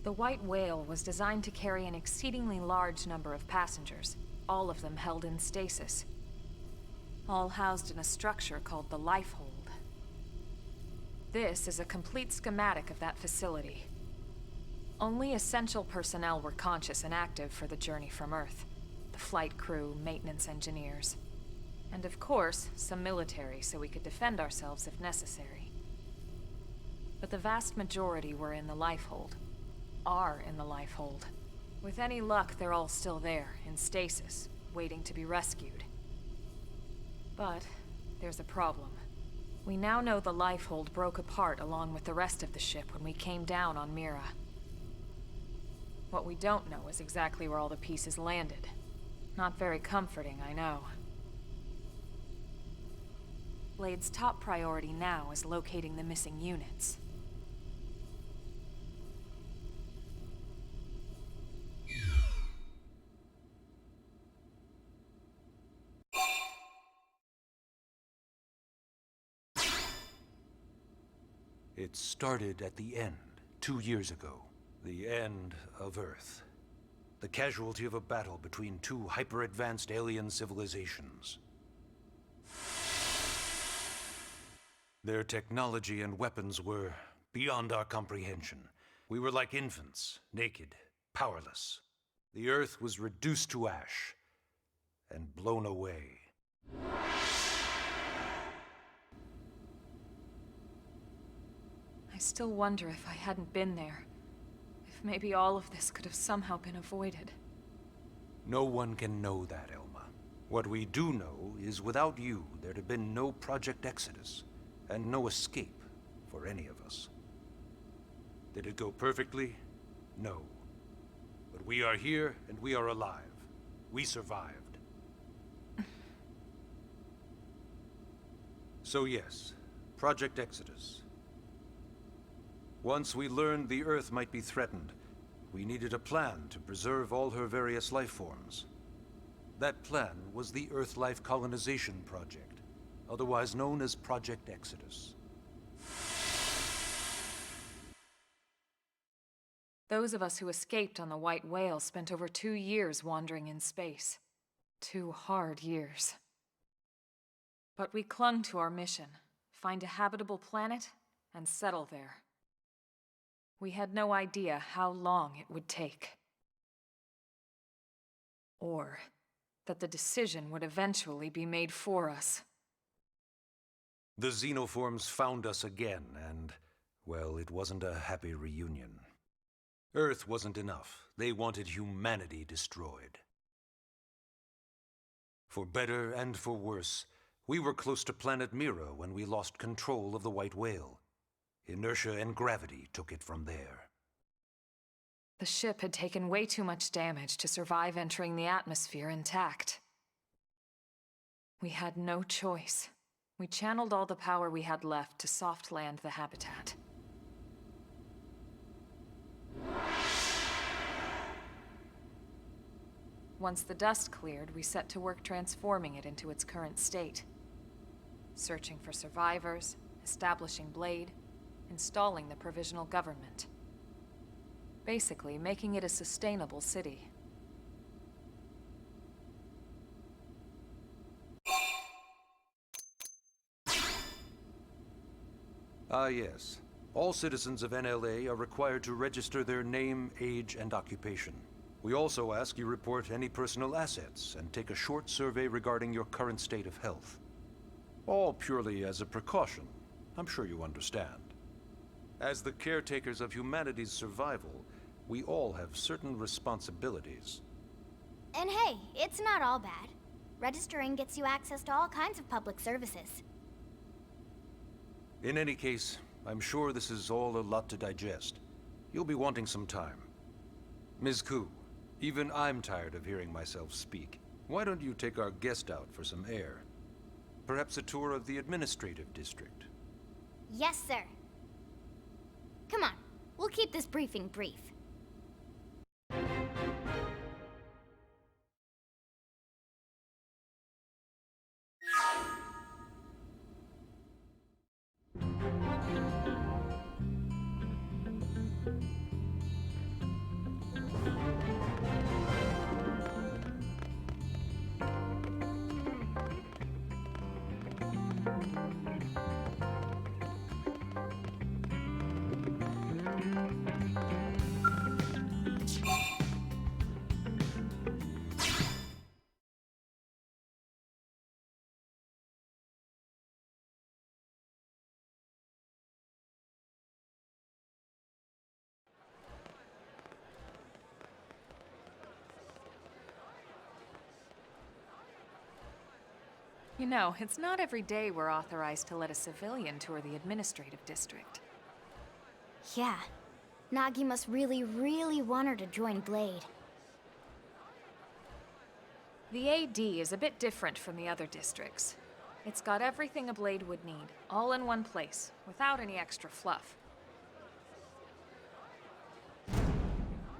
The White Whale was designed to carry an exceedingly large number of passengers, all of them held in stasis. All housed in a structure called the Lifehold. This is a complete schematic of that facility. Only essential personnel were conscious and active for the journey from Earth. The flight crew, maintenance engineers. And of course, some military so we could defend ourselves if necessary. But the vast majority were in the Lifehold. Are in the Lifehold. With any luck, they're all still there, in stasis, waiting to be rescued. But there's a problem. We now know the Lifehold broke apart along with the rest of the ship when we came down on Mira. What we don't know is exactly where all the pieces landed. Not very comforting, I know. Blade's top priority now is locating the missing units. It started at the end, 2 years ago. The end of Earth. The casualty of a battle between two hyper-advanced alien civilizations. Their technology and weapons were beyond our comprehension. We were like infants, naked, powerless. The Earth was reduced to ash and blown away. I still wonder if I hadn't been there. If maybe all of this could have somehow been avoided. No one can know that, Elma. What we do know is without you, there'd have been no Project Exodus, and no escape for any of us. Did it go perfectly? No. But we are here, and we are alive. We survived. So yes, Project Exodus. Once we learned the Earth might be threatened, we needed a plan to preserve all her various life forms. That plan was the Earth-Life Colonization Project, otherwise known as Project Exodus. Those of us who escaped on the White Whale spent over 2 years wandering in space. 2 hard years. But we clung to our mission, find a habitable planet and settle there. We had no idea how long it would take. Or that the decision would eventually be made for us. The xenoforms found us again, and, well, it wasn't a happy reunion. Earth wasn't enough. They wanted humanity destroyed. For better and for worse, we were close to planet Mira when we lost control of the White Whale. Inertia and gravity took it from there. The ship had taken way too much damage to survive entering the atmosphere intact. We had no choice. We channeled all the power we had left to soft land the habitat. Once the dust cleared, we set to work transforming it into its current state. Searching for survivors, establishing Blade, installing the provisional government. Basically, making it a sustainable city. Ah, yes. All citizens of NLA are required to register their name, age, and occupation. We also ask you report any personal assets and take a short survey regarding your current state of health. All purely as a precaution. I'm sure you understand. As the caretakers of humanity's survival, we all have certain responsibilities. And hey, it's not all bad. Registering gets you access to all kinds of public services. In any case, I'm sure this is all a lot to digest. You'll be wanting some time. Ms. Koo, even I'm tired of hearing myself speak. Why don't you take our guest out for some air? Perhaps a tour of the administrative district. Yes, sir. Come on, we'll keep this briefing brief. You know, it's not every day we're authorized to let a civilian tour the administrative district. Yeah. Nagi must really, really want her to join Blade. The AD is a bit different from the other districts. It's got everything a Blade would need, all in one place, without any extra fluff.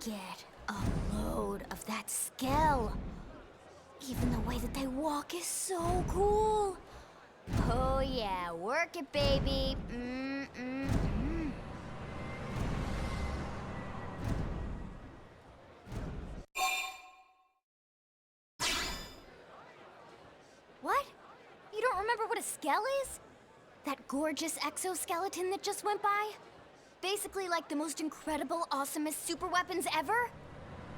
Get a load of that Skell. Even the way that they walk is so cool. Oh yeah, work it, baby. What? You don't remember what a Skell is? That gorgeous exoskeleton that just went by? Basically like the most incredible, awesomest super weapons ever?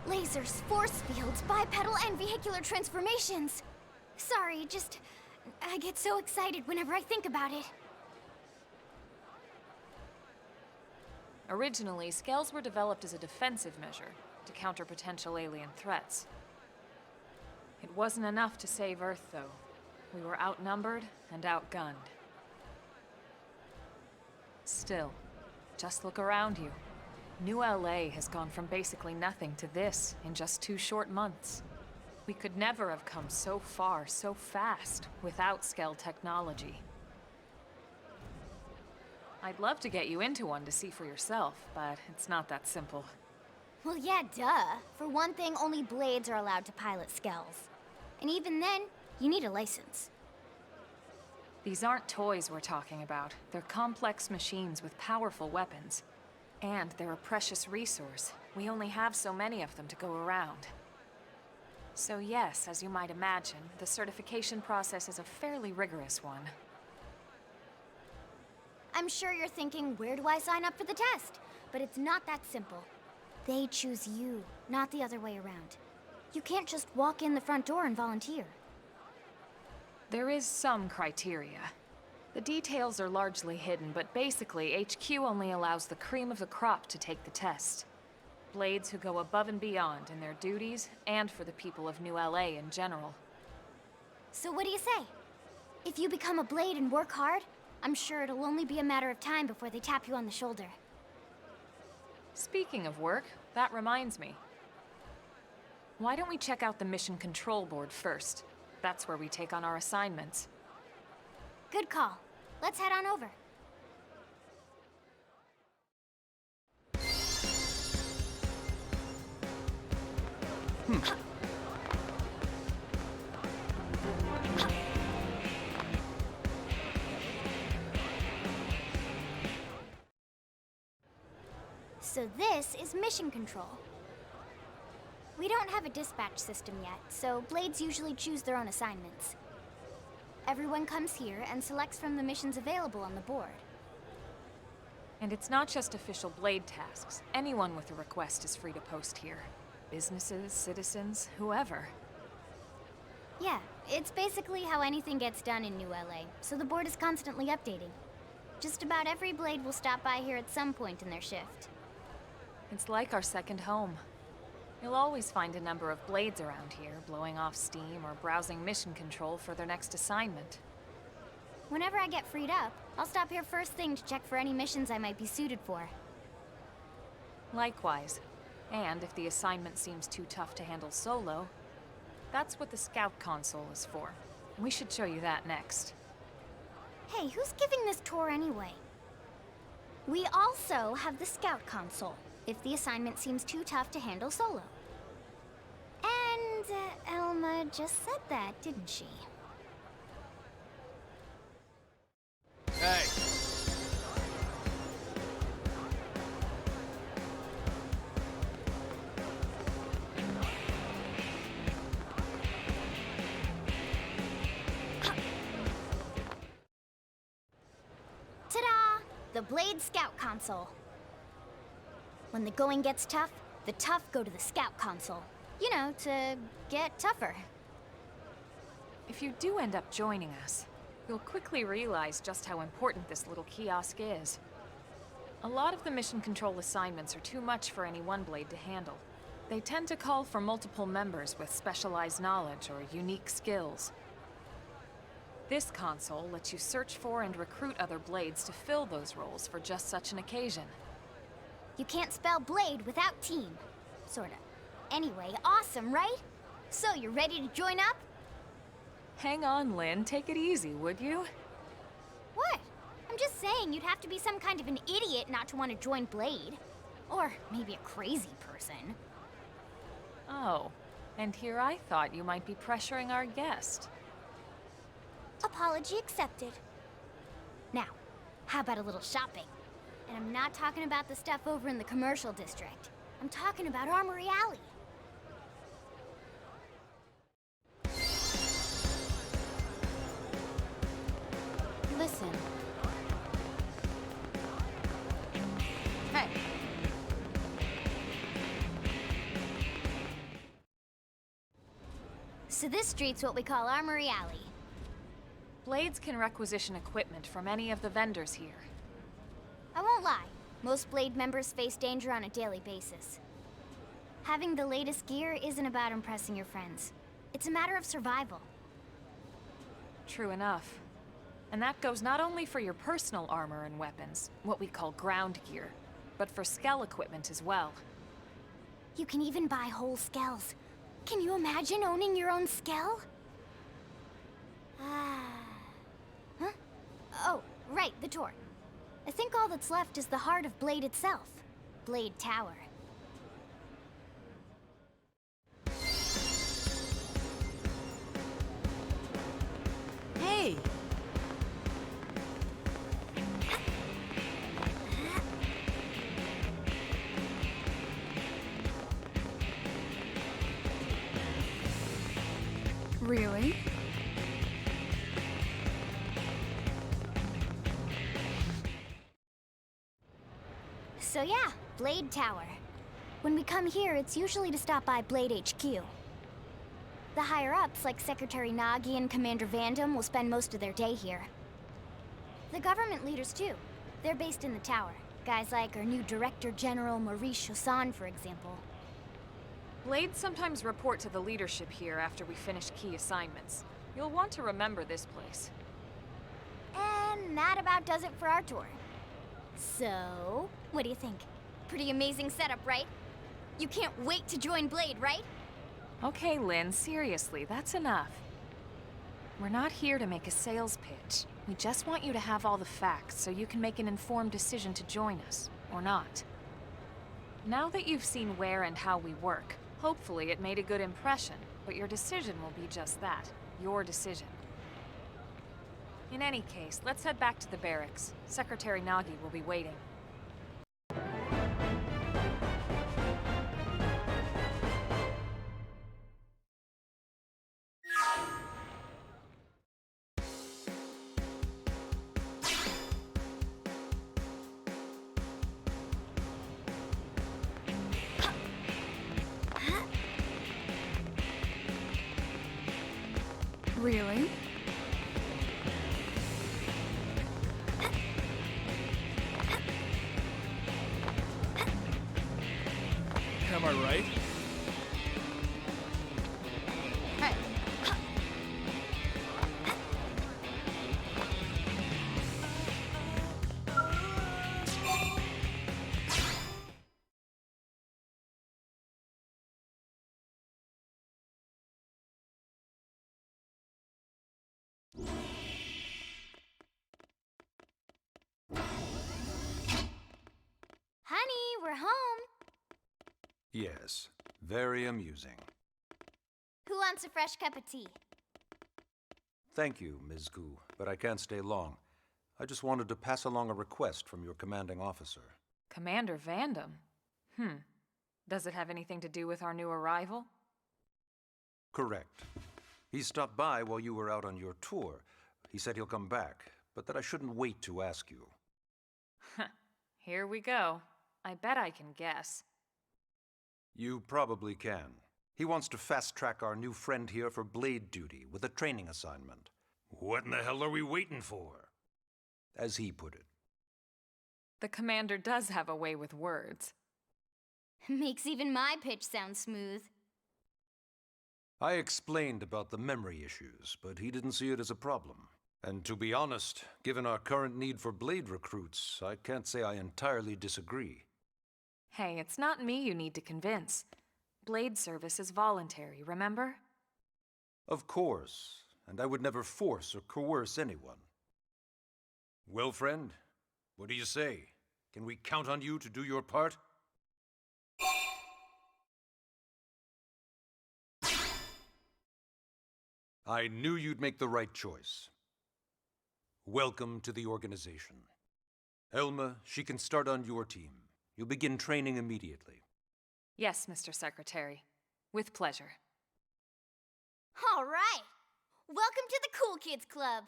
Lasers, force fields, bipedal and vehicular transformations. Sorry, I get so excited whenever I think about it. Originally, scales were developed as a defensive measure to counter potential alien threats. It wasn't enough to save Earth, though. We were outnumbered and outgunned. Still, just look around you. New LA has gone from basically nothing to this in just 2 short months. We could never have come so far, so fast, without Skell technology. I'd love to get you into one to see for yourself, but it's not that simple. Well, yeah, duh. For one thing, only Blades are allowed to pilot Skells. And even then, you need a license. These aren't toys we're talking about. They're complex machines with powerful weapons. And they're a precious resource. We only have so many of them to go around. So yes, as you might imagine, the certification process is a fairly rigorous one. I'm sure you're thinking, where do I sign up for the test? But it's not that simple. They choose you, not the other way around. You can't just walk in the front door and volunteer. There is some criteria. The details are largely hidden, but basically, HQ only allows the cream of the crop to take the test. Blades who go above and beyond in their duties, and for the people of New LA in general. So what do you say? If you become a Blade and work hard, I'm sure it'll only be a matter of time before they tap you on the shoulder. Speaking of work, that reminds me. Why don't we check out the Mission Control Board first? That's where we take on our assignments. Good call. Let's head on over. So this is Mission Control. We don't have a dispatch system yet, so Blades usually choose their own assignments. Everyone comes here and selects from the missions available on the board. And it's not just official Blade tasks. Anyone with a request is free to post here. Businesses, citizens, whoever. Yeah, it's basically how anything gets done in New LA, so the board is constantly updating. Just about every Blade will stop by here at some point in their shift. It's like our second home. You'll always find a number of Blades around here, blowing off steam or browsing mission control for their next assignment. Whenever I get freed up, I'll stop here first thing to check for any missions I might be suited for. Likewise. And if the assignment seems too tough to handle solo, that's what the Scout Console is for. We should show you that next. Hey, who's giving this tour anyway? We also have the Scout Console, if the assignment seems too tough to handle solo. And Elma just said that, didn't she? Hey! Ta-da! The Blade Scout Console. When the going gets tough, the tough go to the Scout Console. You know, to get tougher. If you do end up joining us, you'll quickly realize just how important this little kiosk is. A lot of the mission control assignments are too much for any one Blade to handle. They tend to call for multiple members with specialized knowledge or unique skills. This console lets you search for and recruit other Blades to fill those roles for just such an occasion. You can't spell Blade without team. Sorta. Anyway, awesome, right? So, you ready to join up? Hang on, Lynn. Take it easy, would you? What? I'm just saying you'd have to be some kind of an idiot not to want to join Blade. Or maybe a crazy person. Oh, and here I thought you might be pressuring our guest. Apology accepted. Now, how about a little shopping? And I'm not talking about the stuff over in the commercial district. I'm talking about Armory Alley. Listen. Hey. So this street's what we call Armory Alley. Blades can requisition equipment from any of the vendors here. I won't lie, most Blade members face danger on a daily basis. Having the latest gear isn't about impressing your friends. It's a matter of survival. True enough. And that goes not only for your personal armor and weapons, what we call ground gear, but for skell equipment as well. You can even buy whole skells. Can you imagine owning your own skell? Huh? Oh, right, the tour. I think all that's left is the heart of Blade itself. Blade Tower. Hey! Really? So yeah, Blade Tower. When we come here, it's usually to stop by Blade HQ. The higher-ups, like Secretary Nagi and Commander Vandam, will spend most of their day here. The government leaders, too. They're based in the tower. Guys like our new Director General Maurice Chassan, for example. Blades sometimes report to the leadership here after we finish key assignments. You'll want to remember this place. And that about does it for our tour. So, what do you think? Pretty amazing setup, right? You can't wait to join Blade, right? Okay, Lynn, seriously, that's enough. We're not here to make a sales pitch. We just want you to have all the facts so you can make an informed decision to join us, or not. Now that you've seen where and how we work, hopefully it made a good impression, but your decision will be just that, your decision. In any case, let's head back to the barracks. Secretary Nagi will be waiting. Really? Am I right? Hey. Honey, we're home. Yes, very amusing. Who wants a fresh cup of tea? Thank you, Ms. Gu, but I can't stay long. I just wanted to pass along a request from your commanding officer. Commander Vandam? Does it have anything to do with our new arrival? Correct. He stopped by while you were out on your tour. He said he'll come back, but that I shouldn't wait to ask you. Here we go. I bet I can guess. You probably can. He wants to fast-track our new friend here for blade duty with a training assignment. What in the hell are we waiting for? As he put it. The commander does have a way with words. Makes even my pitch sound smooth. I explained about the memory issues, but he didn't see it as a problem. And to be honest, given our current need for blade recruits, I can't say I entirely disagree. Hey, it's not me you need to convince. Blade service is voluntary, remember? Of course, and I would never force or coerce anyone. Well, friend, what do you say? Can we count on you to do your part? I knew you'd make the right choice. Welcome to the organization. Elma, she can start on your team. You'll begin training immediately. Yes, Mr. Secretary. With pleasure. All right. Welcome to the Cool Kids Club.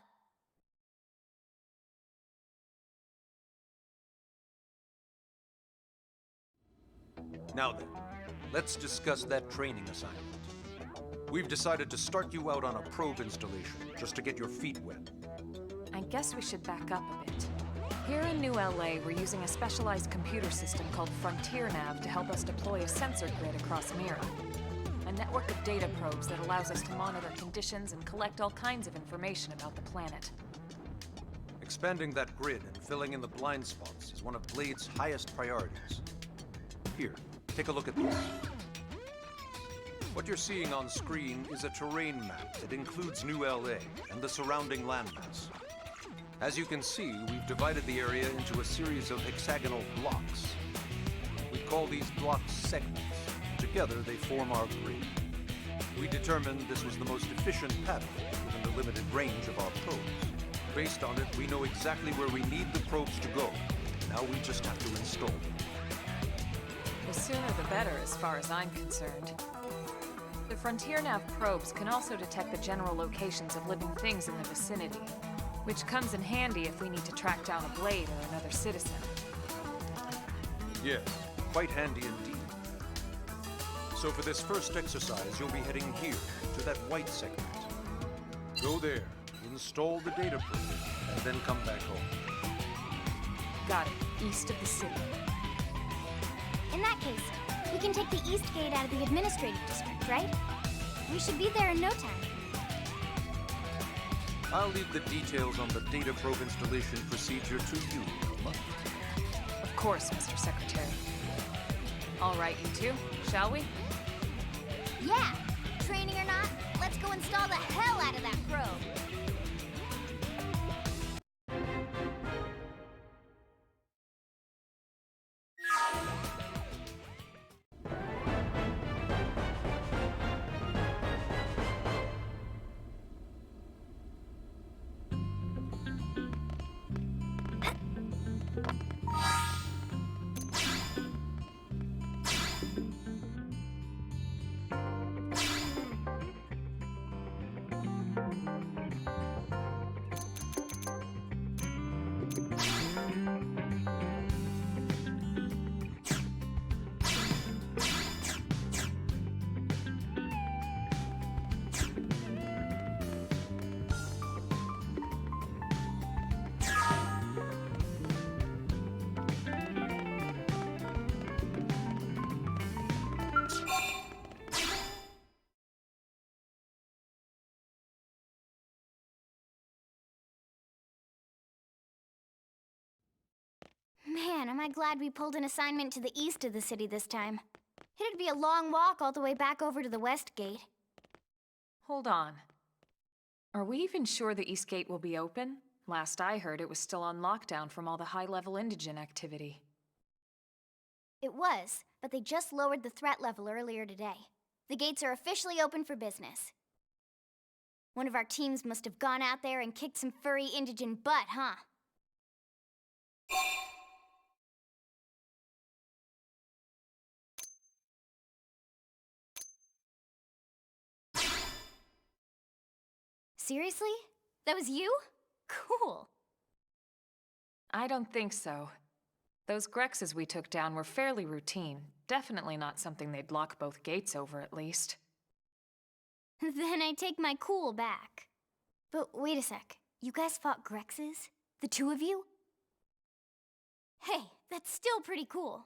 Now then, let's discuss that training assignment. We've decided to start you out on a probe installation, just to get your feet wet. I guess we should back up a bit. Here in New LA, we're using a specialized computer system called Frontier Nav to help us deploy a sensor grid across Mira. A network of data probes that allows us to monitor conditions and collect all kinds of information about the planet. Expanding that grid and filling in the blind spots is one of Blade's highest priorities. Here, take a look at this. What you're seeing on screen is a terrain map that includes New LA and the surrounding landmass. As you can see, we've divided the area into a series of hexagonal blocks. We call these blocks segments. Together, they form our grid. We determined this was the most efficient pattern within the limited range of our probes. Based on it, we know exactly where we need the probes to go. Now we just have to install them. The sooner the better, as far as I'm concerned. The Frontier Nav probes can also detect the general locations of living things in the vicinity, which comes in handy if we need to track down a blade or another citizen. Yes, quite handy indeed. So for this first exercise, you'll be heading here, to that white segment. Go there, install the data probe, and then come back home. Got it. East of the city. In that case, we can take the east gate out of the administrative district, right? We should be there in no time. I'll leave the details on the data probe installation procedure to you, Elma. Of course, Mr. Secretary. All right, you two, shall we? Yeah! Training or not, let's go install the hell out of that probe! am I glad we pulled an assignment to the east of the city this time. It'd be a long walk all the way back over to the west gate. Hold on. Are we even sure the East Gate will be open? Last I heard, it was still on lockdown from all the high-level indigen activity. It was, but they just lowered the threat level earlier today. The gates are officially open for business. One of our teams must have gone out there and kicked some furry indigen butt, huh? Seriously? That was you? Cool. I don't think so. Those Grexes we took down were fairly routine. Definitely not something they'd lock both gates over, at least. Then I take my cool back. But wait a sec. You guys fought Grexes? The two of you? Hey, that's still pretty cool.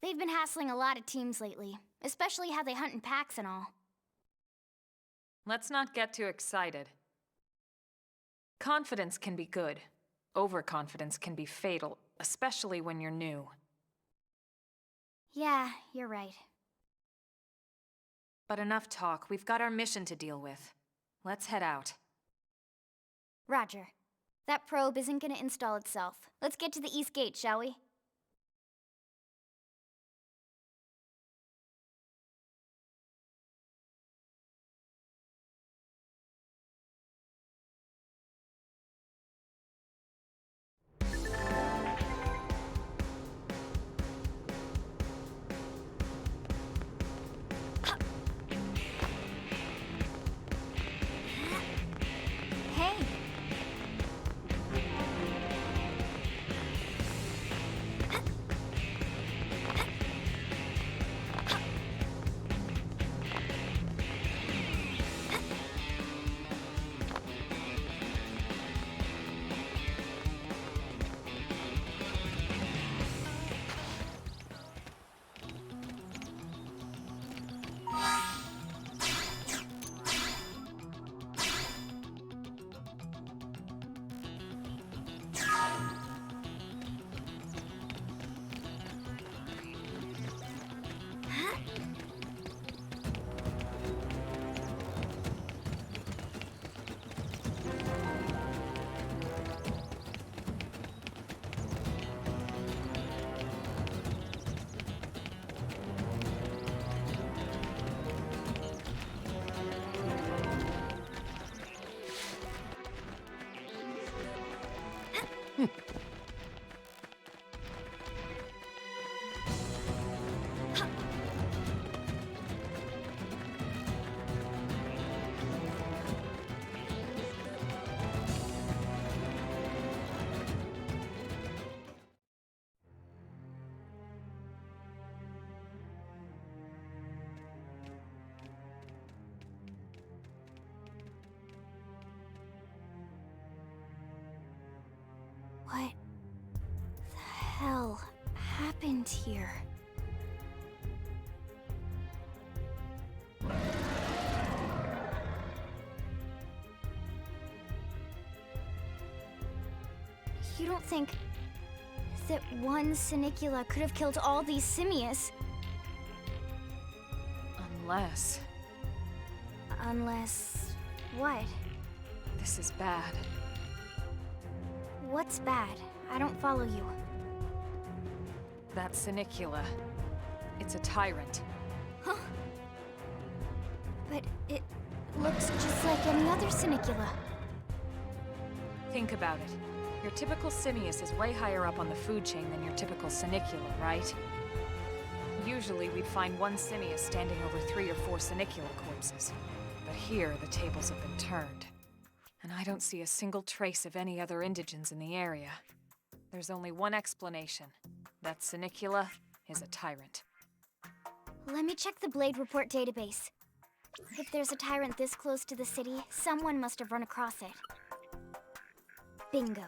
They've been hassling a lot of teams lately, especially how they hunt in packs and all. Let's not get too excited. Confidence can be good. Overconfidence can be fatal, especially when you're new. Yeah, you're right. But enough talk. We've got our mission to deal with. Let's head out. Roger. That probe isn't gonna install itself. Let's get to the East Gate, shall we? Hey! What the hell happened here? You don't think that one Sinicula could have killed all these simius? Unless... Unless... what? This is bad. What's bad? I don't follow you. That Sinicula. It's a tyrant. Huh? But it looks just like any other Sinicula. Think about it. Your typical simius is way higher up on the food chain than your typical Sinicula, right? Usually we'd find one simius standing over 3 or 4 Sinicula corpses. But here, the tables have been turned. And I don't see a single trace of any other indigens in the area. There's only one explanation. That Sinicula is a tyrant. Let me check the Blade Report database. If there's a tyrant this close to the city, someone must have run across it. Bingo.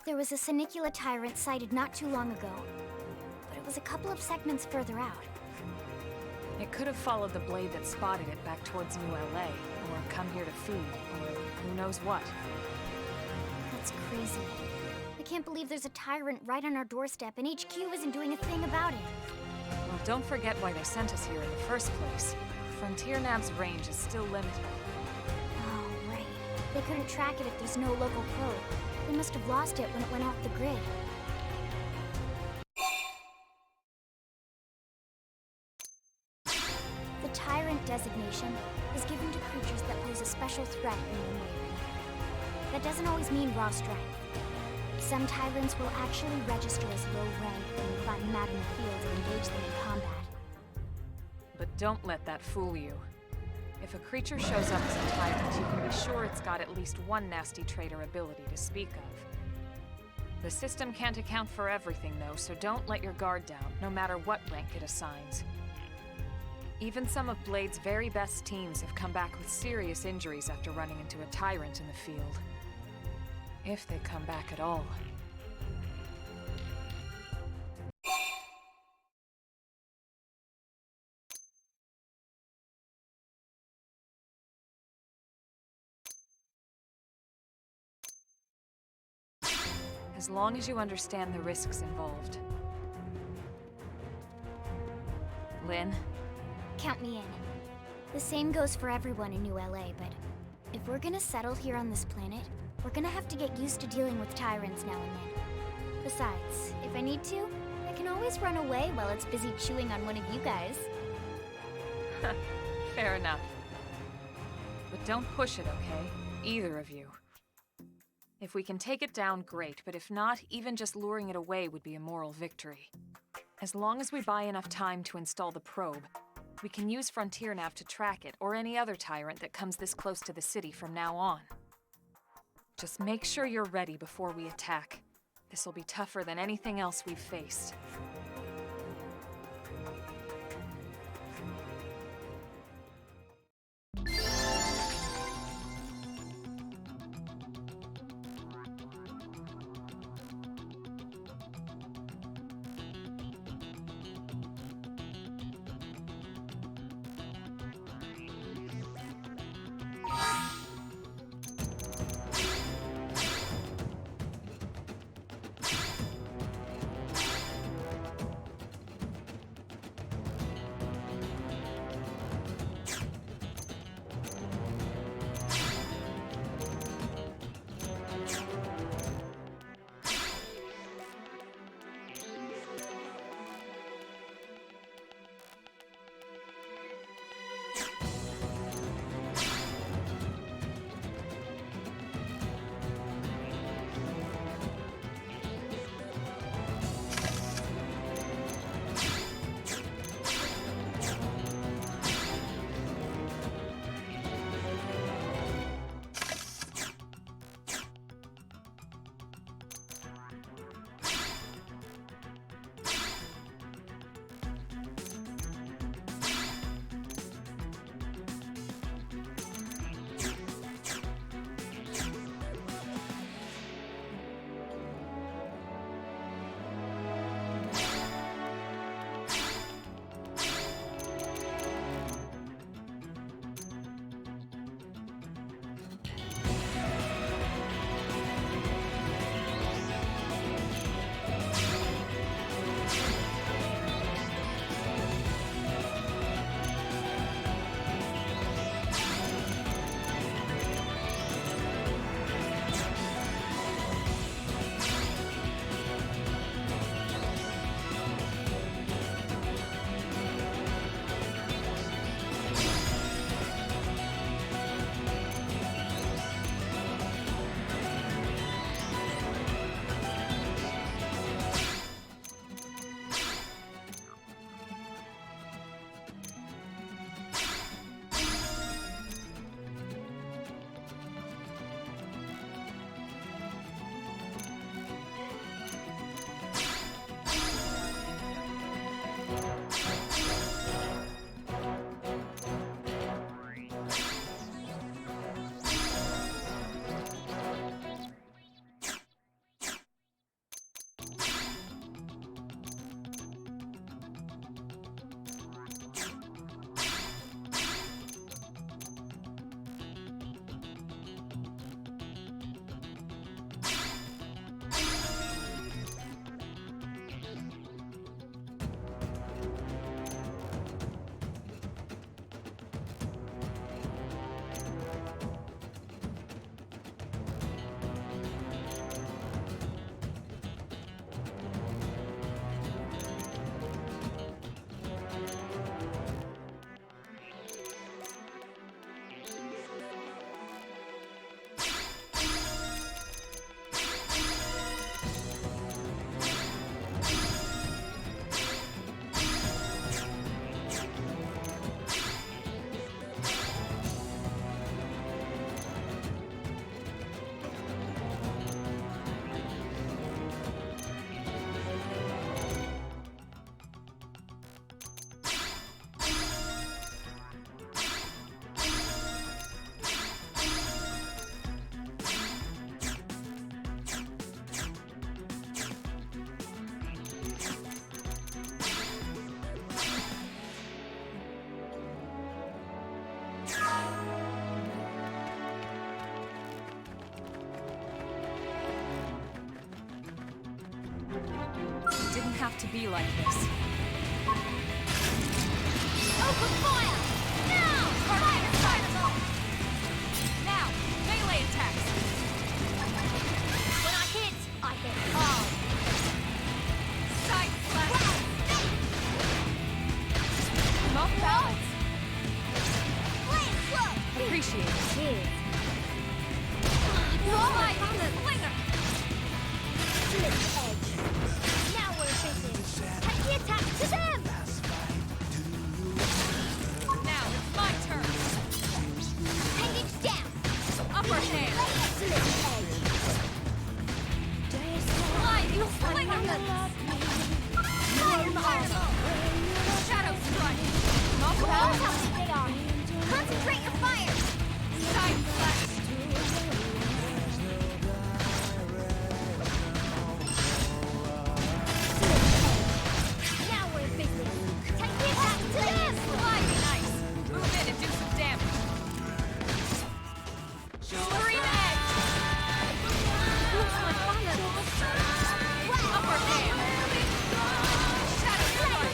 There was a Sinicula tyrant sighted not too long ago, but it was a couple of segments further out. It could have followed the blade that spotted it back towards New LA, or come here to feed, or who knows what. That's crazy. I can't believe there's a tyrant right on our doorstep and HQ isn't doing a thing about it. Well, don't forget why they sent us here in the first place. Frontier Nav's range is still limited. Oh, right. They couldn't track it if there's no local probe. They must have lost it when it went off the grid. The Tyrant designation is given to creatures that pose a special threat in the area. That doesn't always mean raw strength. Some Tyrants will actually register as low rank when you find them out in the field and engage them in combat. But don't let that fool you. If a creature shows up as a tyrant, you can be sure it's got at least one nasty trait or ability to speak of. The system can't account for everything, though, so don't let your guard down, no matter what rank it assigns. Even some of Blade's very best teams have come back with serious injuries after running into a tyrant in the field. If they come back at all. As long as you understand the risks involved. Lynn? Count me in. The same goes for everyone in New LA, but if we're gonna settle here on this planet, we're gonna have to get used to dealing with tyrants now and then. Besides, if I need to, I can always run away while it's busy chewing on one of you guys. Fair enough. But don't push it, okay? Either of you. If we can take it down, great, but if not, even just luring it away would be a moral victory. As long as we buy enough time to install the probe, we can use Frontier Nav to track it, or any other tyrant that comes this close to the city from now on. Just make sure you're ready before we attack. This'll be tougher than anything else we've faced. to be like this. Open fire! Now! Fire! Fire! Now, melee attacks! When I hit hard. Side slash! Not balance! Flame slow! Appreciate it. Cheers. Slide! Slinger! Flip edge. Now we're busy. Take the attack to them! Now it's my turn! Engage down! Upper hand! Flip edge. Slide! You slinger! Fire fireball! Shadow strike! Not How balance! big they are! Concentrate your fire! Side slash! Now we're busy. Take the attack to them! Slide! Nice! Move in and do some damage! Scream edge! Upper hand! Shadow strike!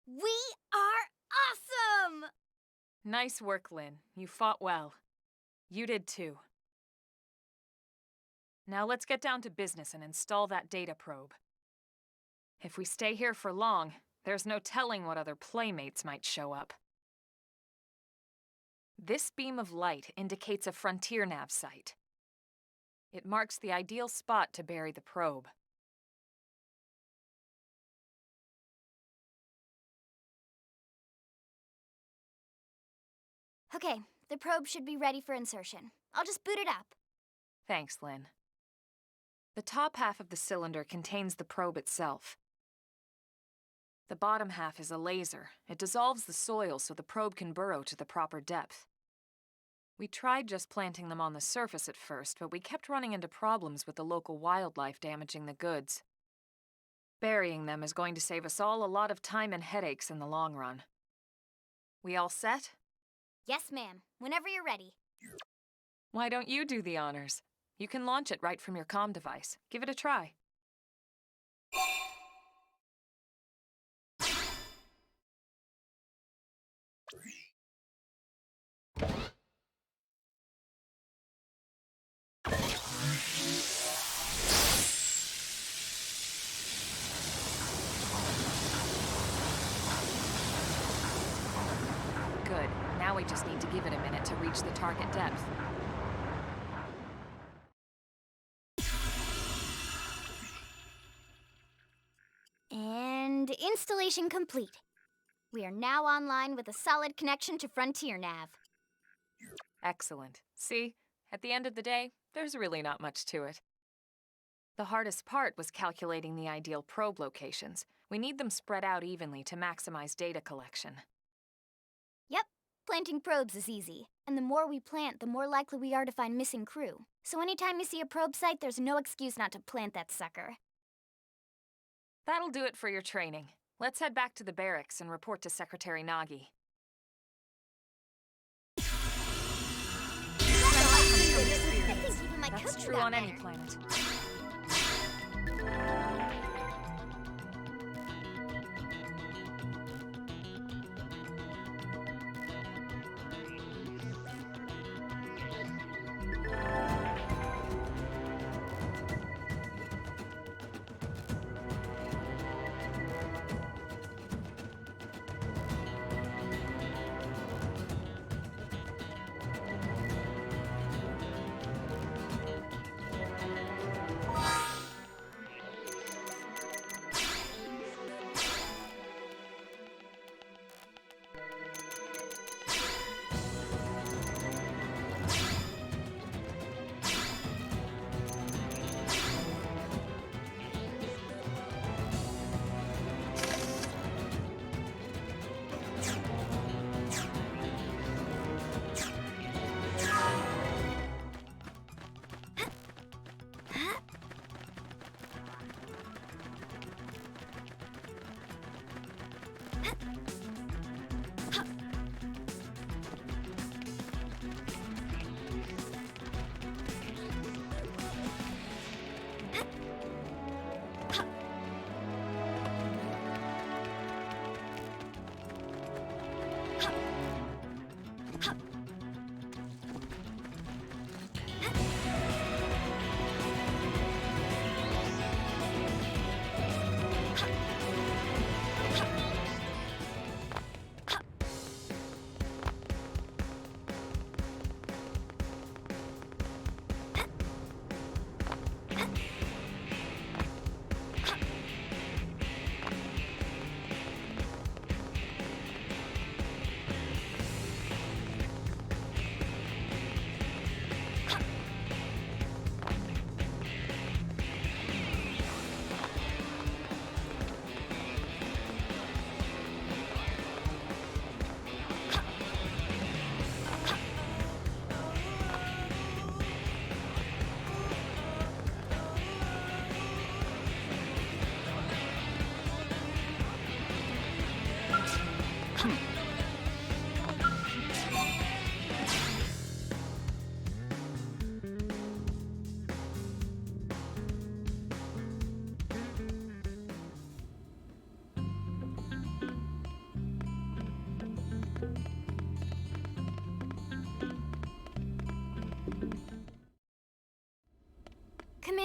We are awesome! Nice work, Lynn. You fought well. You did too. Now let's get down to business and install that data probe. If we stay here for long, there's no telling what other playmates might show up. This beam of light indicates a frontier nav site. It marks the ideal spot to bury the probe. Okay, the probe should be ready for insertion. I'll just boot it up. Thanks, Lynn. The top half of the cylinder contains the probe itself. The bottom half is a laser. It dissolves the soil so the probe can burrow to the proper depth. We tried just planting them on the surface at first, but we kept running into problems with the local wildlife damaging the goods. Burying them is going to save us all a lot of time and headaches in the long run. We all set? Yes, ma'am. Whenever you're ready. Why don't you do the honors? You can launch it right from your comm device. Give it a try. Good. Now we just need to give it a minute to reach the target depth. And installation complete. We are now online with a solid connection to Frontier Nav. Excellent. See, at the end of the day, there's really not much to it. The hardest part was calculating the ideal probe locations. We need them spread out evenly to maximize data collection. Yep, planting probes is easy. And the more we plant, the more likely we are to find missing crew. So anytime you see a probe site, there's no excuse not to plant that sucker. That'll do it for your training. Let's head back to the barracks and report to Secretary Nagi. That's true on any planet.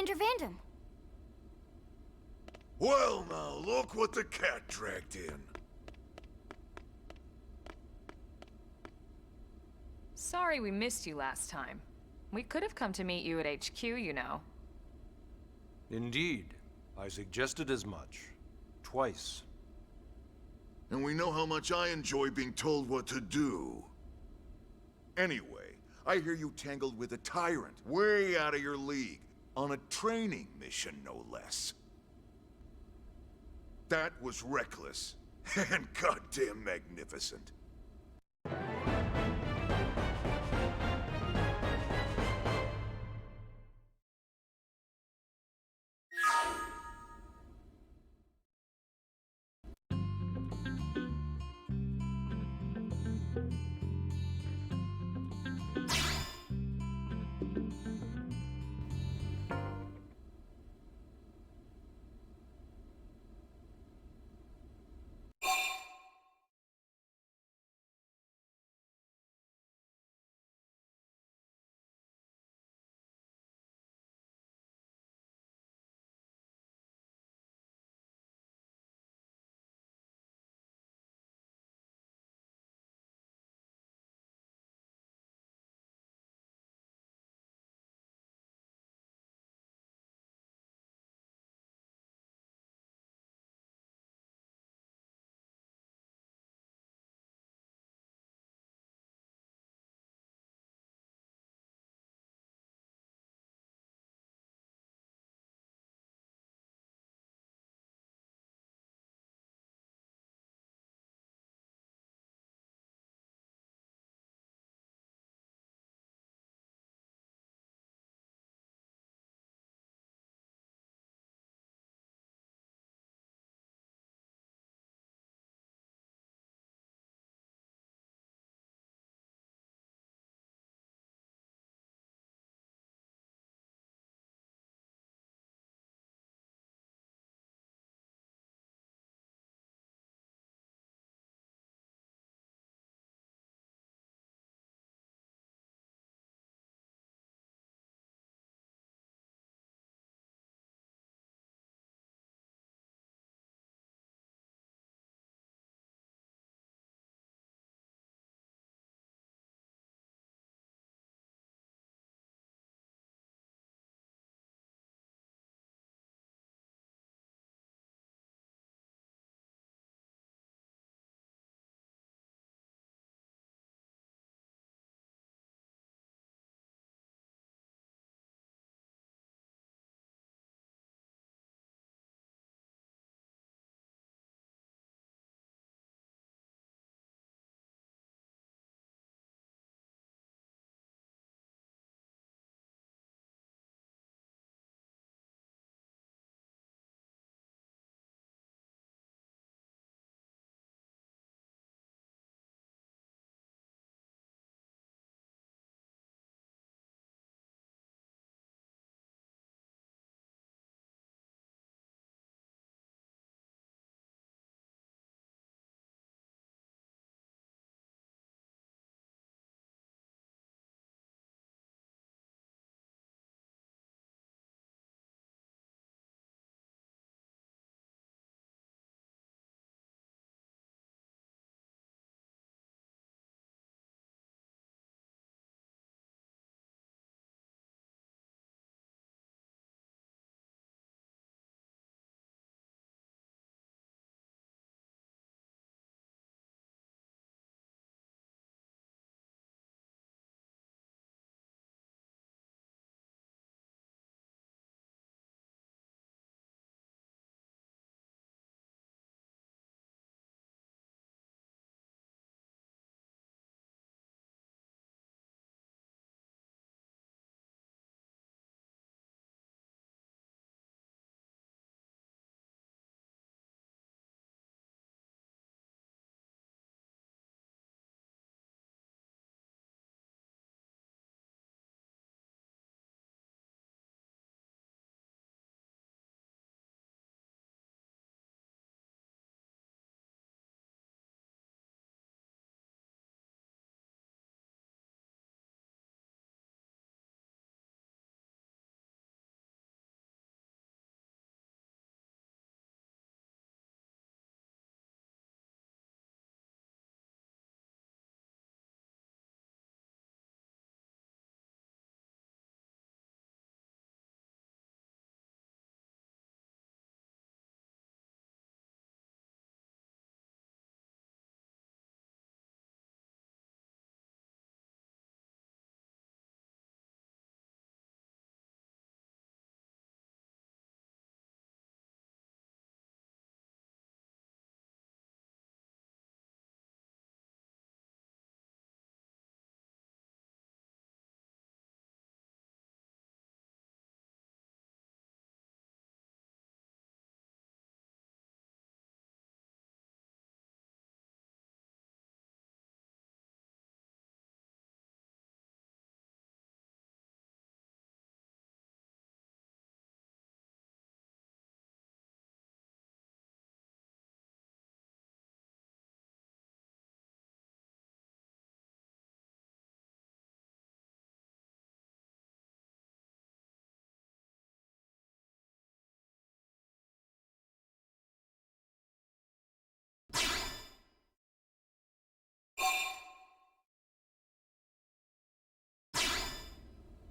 Commander Vandam. Well now, look what the cat dragged in. Sorry we missed you last time. We could have come to meet you at HQ, you know. Indeed. I suggested as much. Twice. And we know how much I enjoy being told what to do. Anyway, I hear you tangled with a tyrant, way out of your league, on a training mission, no less. That was reckless, and goddamn magnificent.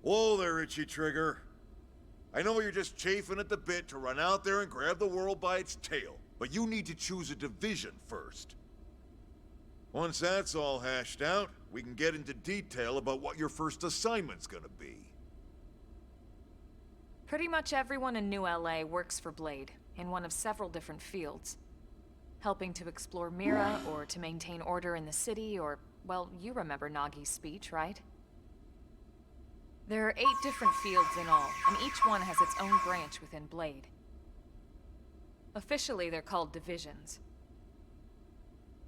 Whoa there, Itchy Trigger. I know you're just chafing at the bit to run out there and grab the world by its tail, but you need to choose a division first. Once that's all hashed out, we can get into detail about what your first assignment's gonna be. Pretty much everyone in New LA works for Blade, in one of several different fields. Helping to explore Mira, or to maintain order in the city, or, well, you remember Nagi's speech, right? There are 8 different fields in all, and each one has its own branch within Blade. Officially, they're called divisions.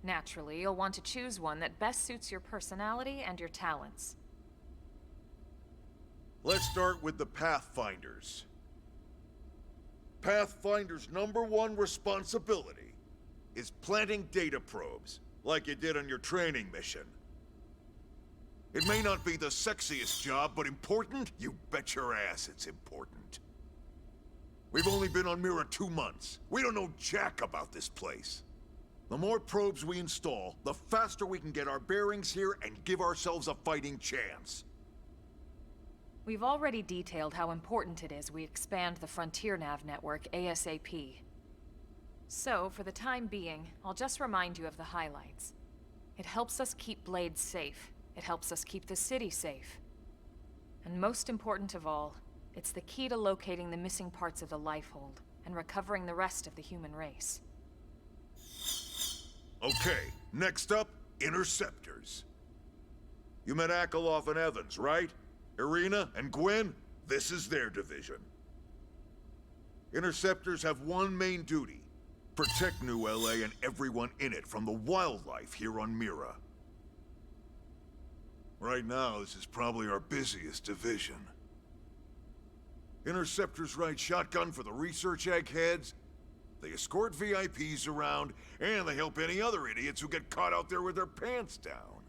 Naturally, you'll want to choose one that best suits your personality and your talents. Let's start with the Pathfinders. Pathfinder's #1 responsibility is planting data probes, like you did on your training mission. It may not be the sexiest job, but important? You bet your ass it's important. We've only been on Mira 2 months. We don't know jack about this place. The more probes we install, the faster we can get our bearings here and give ourselves a fighting chance. We've already detailed how important it is we expand the Frontier Nav network ASAP. So, for the time being, I'll just remind you of the highlights. It helps us keep Blade safe. It helps us keep the city safe. And most important of all, it's the key to locating the missing parts of the Lifehold and recovering the rest of the human race. Okay, next up, Interceptors. You met Akeloff and Evans, right? Irina and Gwen? This is their division. Interceptors have one main duty: protect New LA and everyone in it from the wildlife here on Mira. Right now, this is probably our busiest division. Interceptors ride shotgun for the research eggheads, they escort VIPs around, and they help any other idiots who get caught out there with their pants down.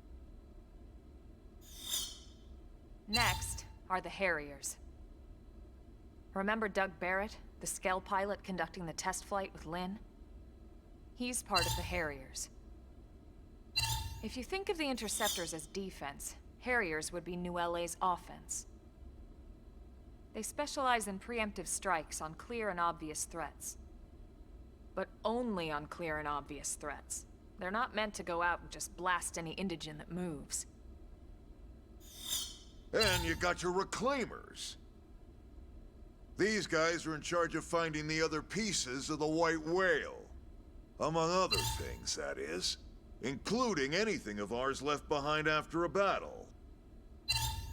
Next are the Harriers. Remember Doug Barrett, the Skell pilot conducting the test flight with Lynn? He's part of the Harriers. If you think of the Interceptors as defense, Harriers would be New LA's offense. They specialize in preemptive strikes on clear and obvious threats. But only on clear and obvious threats. They're not meant to go out and just blast any indigene that moves. And you got your Reclaimers. These guys are in charge of finding the other pieces of the White Whale. Among other things, that is. Including anything of ours left behind after a battle.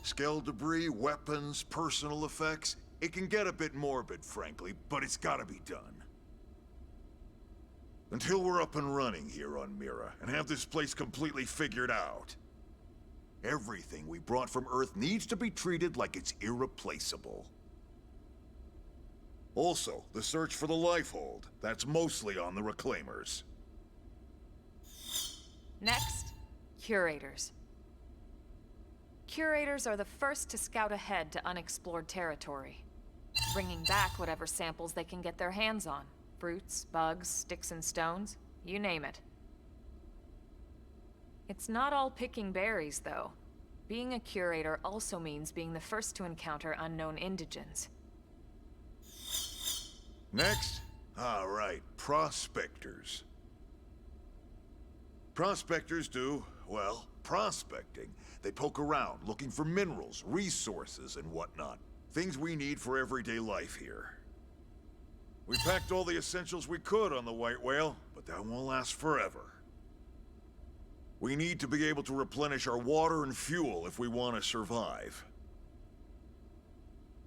Skell debris, weapons, personal effects. It can get a bit morbid, frankly, but it's gotta be done. Until we're up and running here on Mira, and have this place completely figured out, everything we brought from Earth needs to be treated like it's irreplaceable. Also, the search for the Lifehold. That's mostly on the Reclaimers. Next, Curators. Curators are the first to scout ahead to unexplored territory, bringing back whatever samples they can get their hands on. Fruits, bugs, sticks and stones, you name it. It's not all picking berries, though. Being a curator also means being the first to encounter unknown indigens. Next? All right, Prospectors. Prospectors do, well, prospecting. They poke around, looking for minerals, resources, and whatnot. Things we need for everyday life here. We packed all the essentials we could on the White Whale, but that won't last forever. We need to be able to replenish our water and fuel if we want to survive.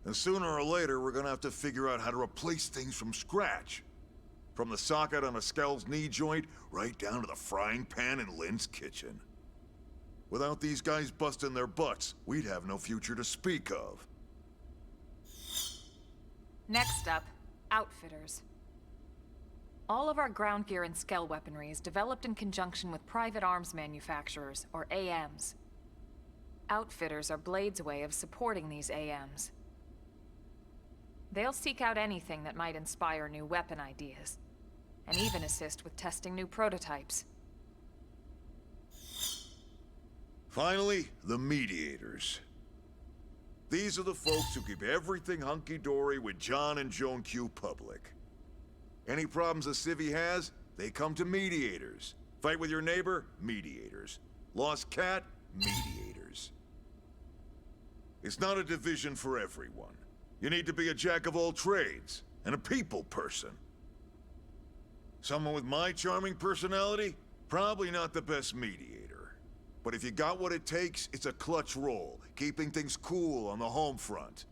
And sooner or later, we're gonna have to figure out how to replace things from scratch. From the socket on a Skell's knee joint, right down to the frying pan in Lynn's kitchen. Without these guys busting their butts, we'd have no future to speak of. Next up, Outfitters. All of our ground gear and Skell weaponry is developed in conjunction with private arms manufacturers, or AMs. Outfitters are Blade's way of supporting these AMs. They'll seek out anything that might inspire new weapon ideas, and even assist with testing new prototypes. Finally, the Mediators. These are the folks who keep everything hunky-dory with John and Joan Q public. Any problems a civvy has, they come to mediators. Fight with your neighbor? Mediators. Lost cat? Mediators. It's not a division for everyone. You need to be a jack of all trades, and a people person. Someone with my charming personality? Probably not the best mediator. But if you got what it takes, it's a clutch role, keeping things cool on the home front.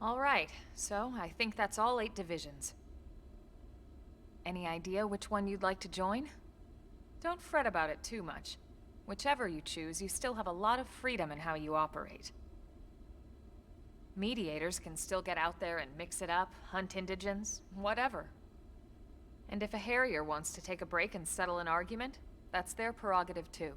All right, so I think that's all 8 divisions. Any idea which one you'd like to join? Don't fret about it too much. Whichever you choose, you still have a lot of freedom in how you operate. Mediators can still get out there and mix it up, hunt indigents, whatever. And if a Harrier wants to take a break and settle an argument, that's their prerogative too.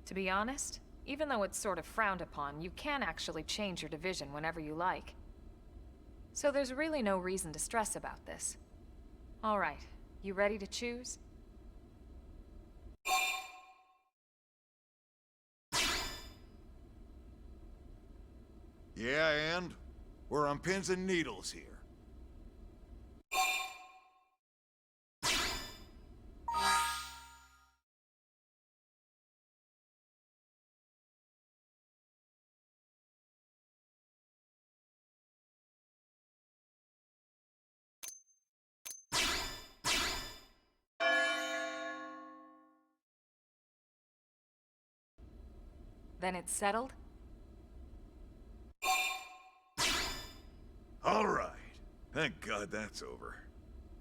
To be honest, even though it's sort of frowned upon, you can actually change your division whenever you like. So there's really no reason to stress about this. All right, you ready to choose? Yeah, and? We're on pins and needles here. Then it's settled? All right. Thank God that's over.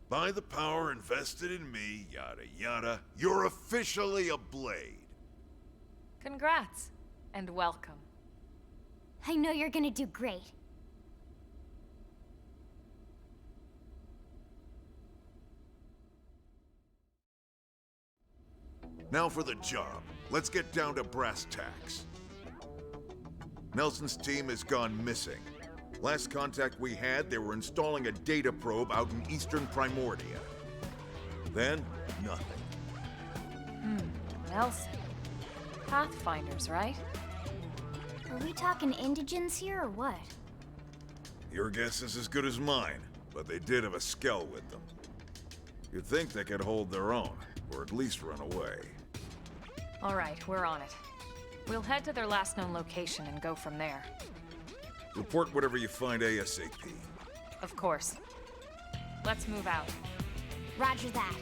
By the power invested in me, yada yada, you're officially a blade. Congrats, and welcome. I know you're gonna do great. Now for the job. Let's get down to brass tacks. Nelson's team has gone missing. Last contact we had, they were installing a data probe out in eastern Primordia. Then, nothing. Nelson. Pathfinders, right? Are we talking indigents here or what? Your guess is as good as mine, but they did have a skell with them. You'd think they could hold their own, or at least run away. All right, we're on it. We'll head to their last known location and go from there. Report whatever you find ASAP. Of course. Let's move out. Roger that.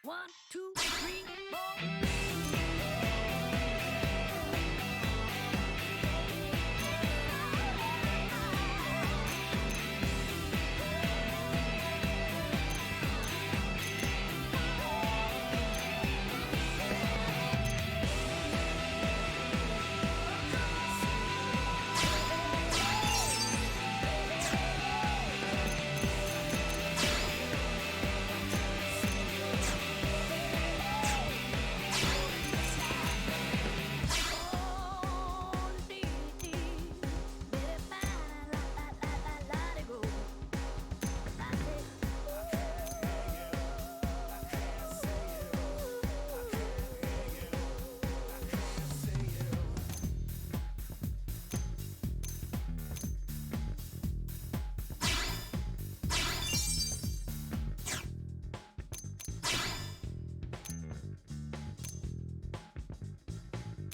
1, 2, 3, 4.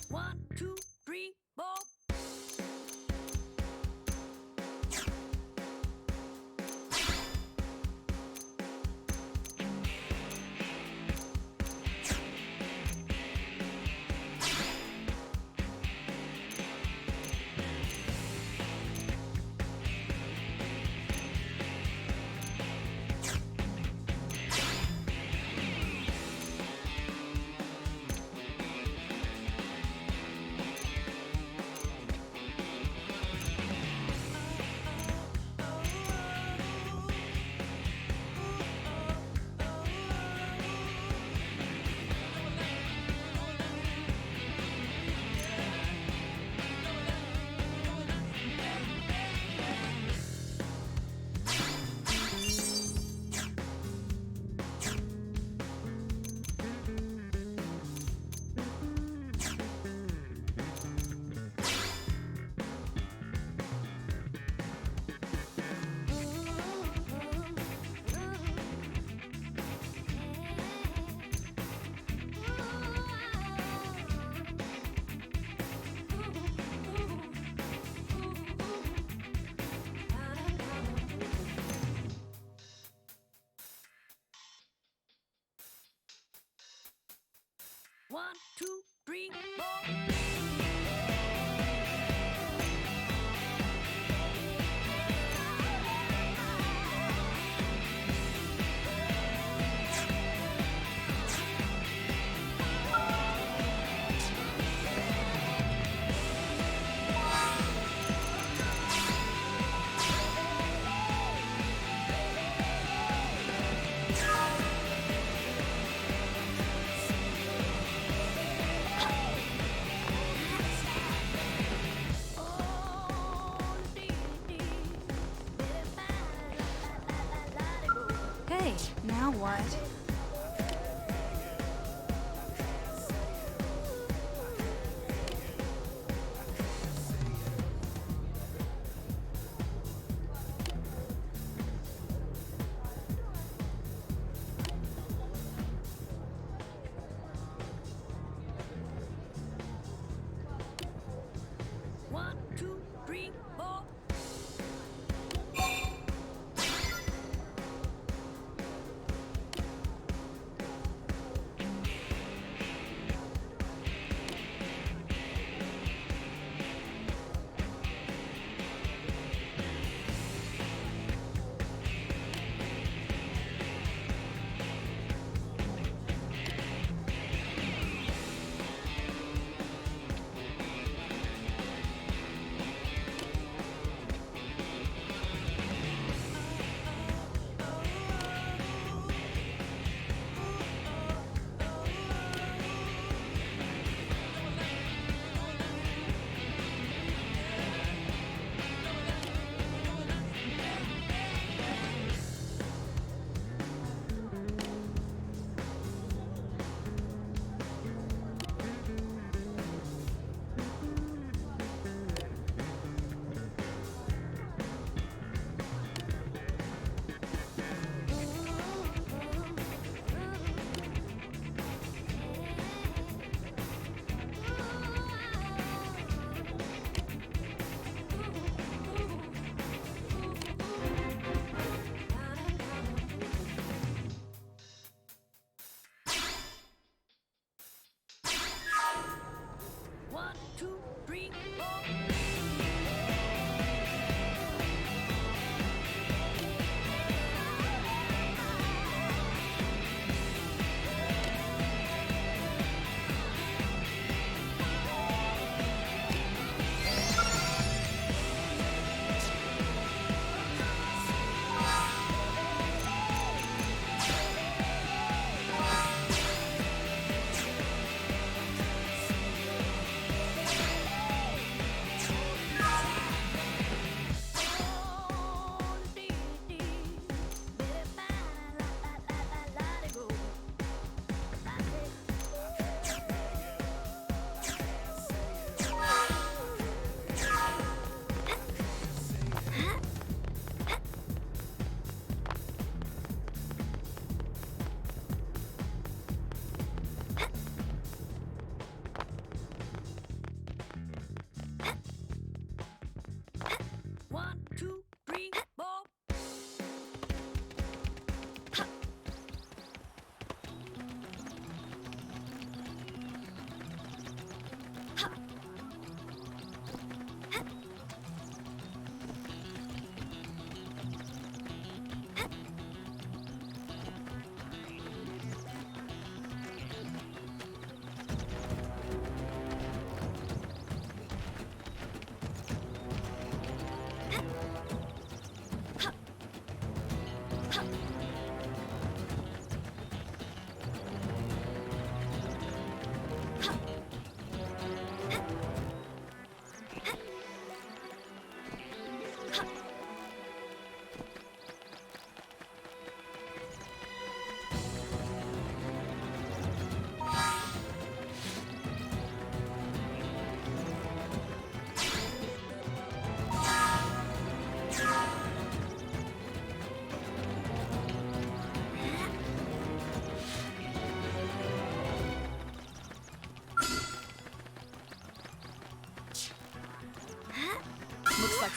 One, two, three, four. One, two, three, four. Hey, now what? One, two, three, four.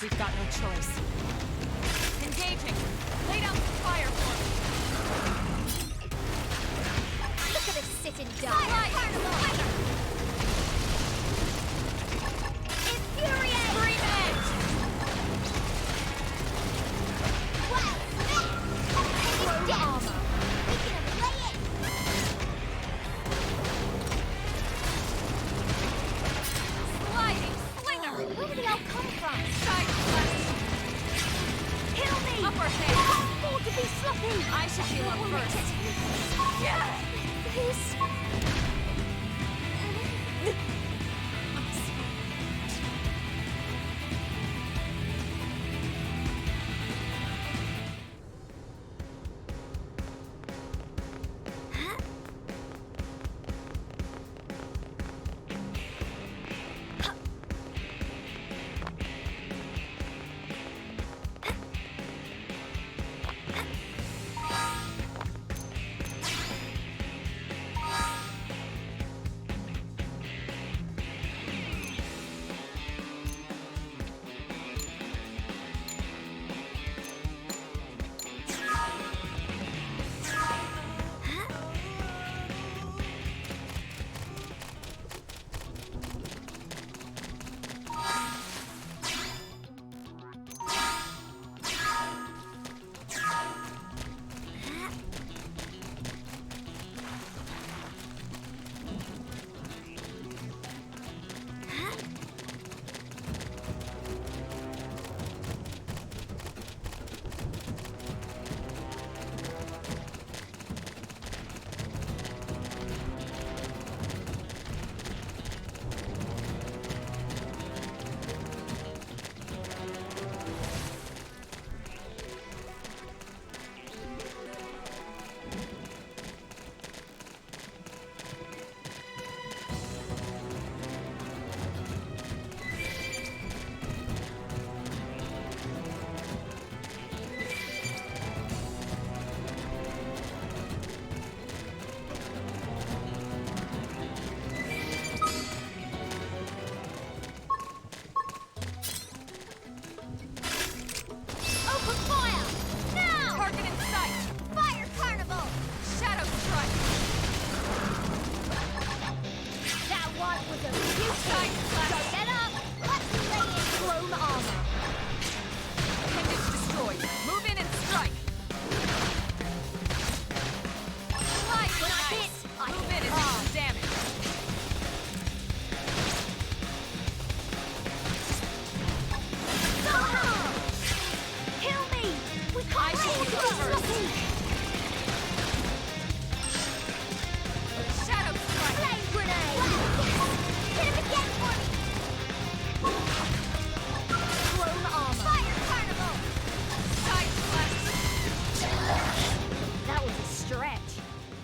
We've got no choice. Engaging! Lay down some fire for me! Look at this sitting duck! Infuriate! Scream it! Well, it's armor. We can lay it! Sliding slinger! Where did they all come from? Side slash! Kill me! Upper I hand! can't afford to be sloppy! I should heal up first. Yeah! Please.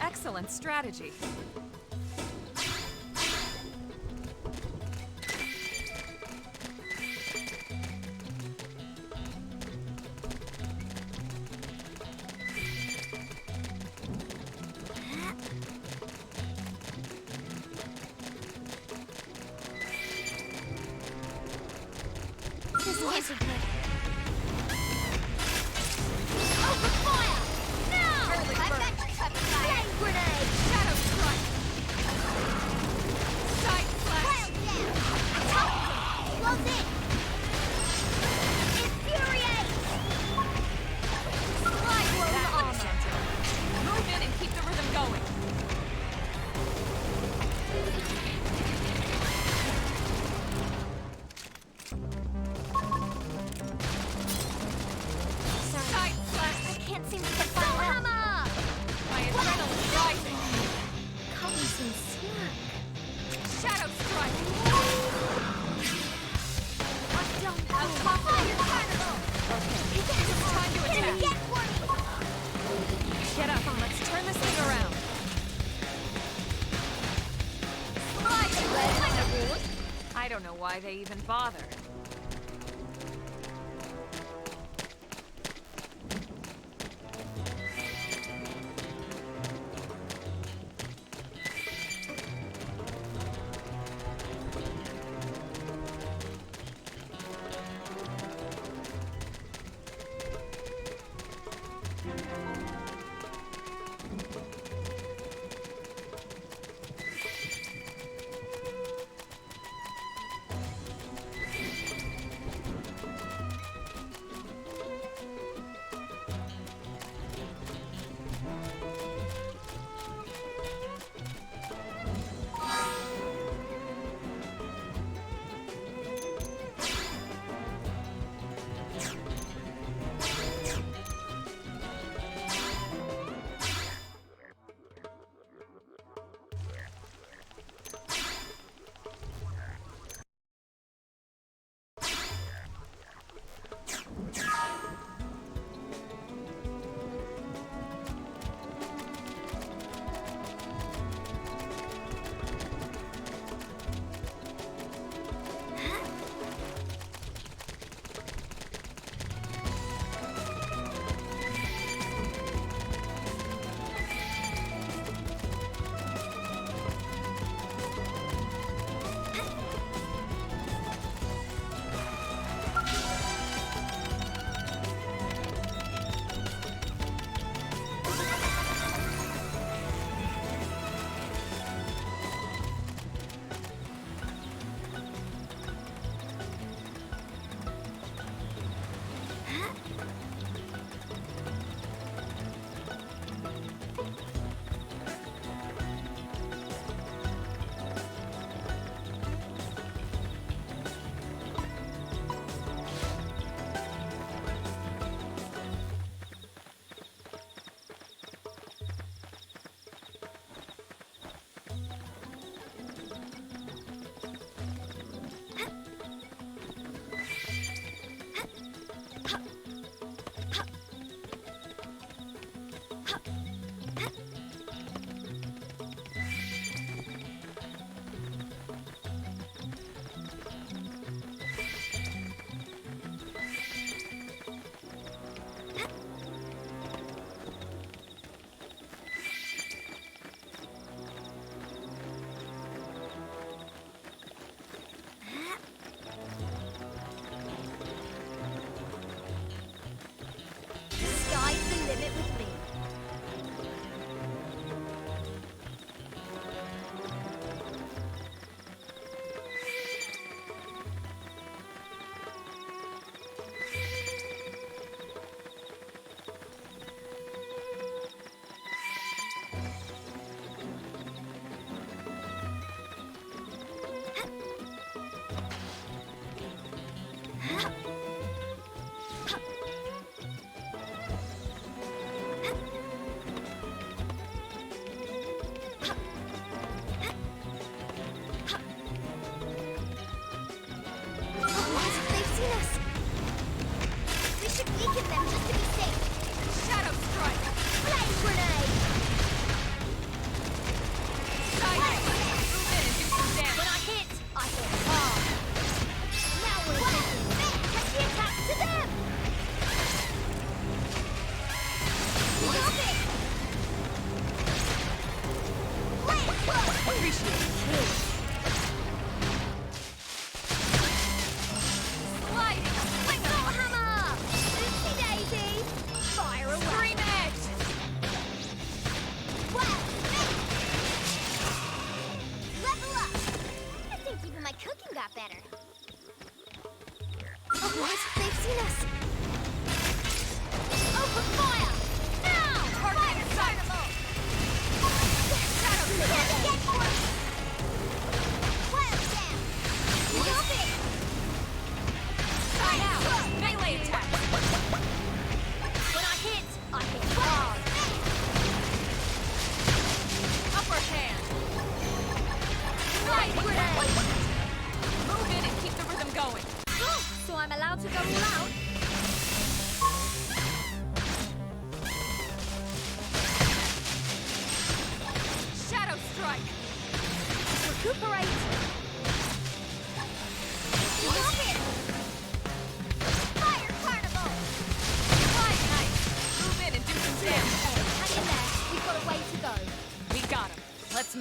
Excellent strategy. This isn't good. Open fire! Now! Early I bird. bet you have flame grenade! Shadow strike. Side slash. Cloud down! Attack! Close in! Infuriate! Slide Blow that the armor. center. Move in and keep the rhythm going. Side slash. I can't seem to get that hammer! My adrenaline's rising. Cut me some slack. Shadow strike. I've done I'll pop fire carnival! It's time to Hit him attack. again for me! Get up and let's turn this thing around. I don't know why they even bother.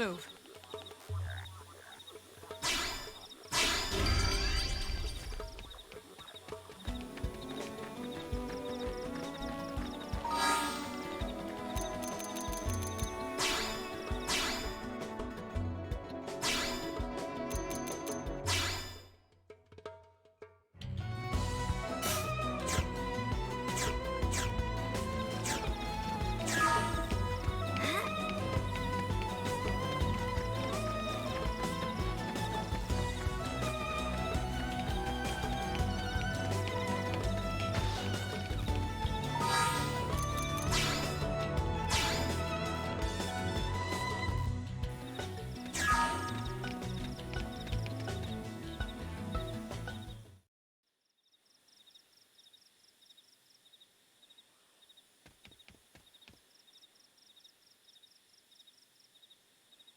move.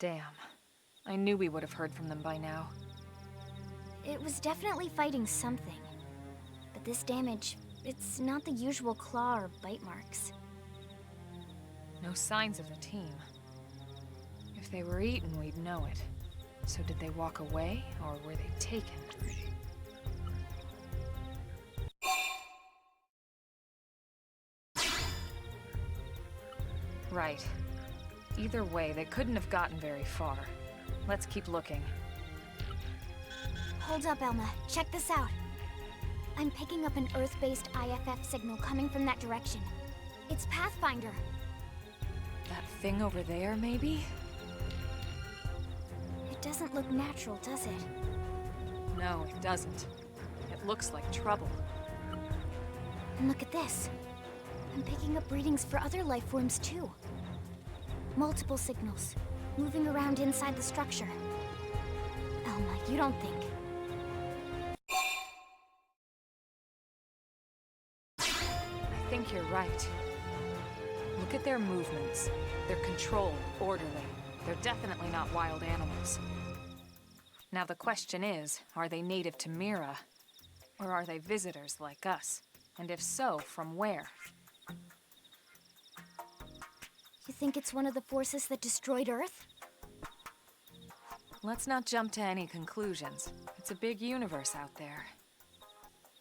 Damn. I knew we would have heard from them by now. It was definitely fighting something. But this damage, it's not the usual claw or bite marks. No signs of the team. If they were eaten, we'd know it. So did they walk away, or were they taken? Right. Either way, they couldn't have gotten very far. Let's keep looking. Hold up, Elma. Check this out. I'm picking up an Earth-based IFF signal coming from that direction. It's Pathfinder. That thing over there, maybe? It doesn't look natural, does it? No, it doesn't. It looks like trouble. And look at this. I'm picking up readings for other life forms, too. Multiple signals, moving around inside the structure. Elma, you don't think... I think you're right. Look at their movements. They're controlled, orderly. They're definitely not wild animals. Now the question is, are they native to Mira? Or are they visitors like us? And if so, from where? You think it's one of the forces that destroyed Earth? Let's not jump to any conclusions. It's a big universe out there.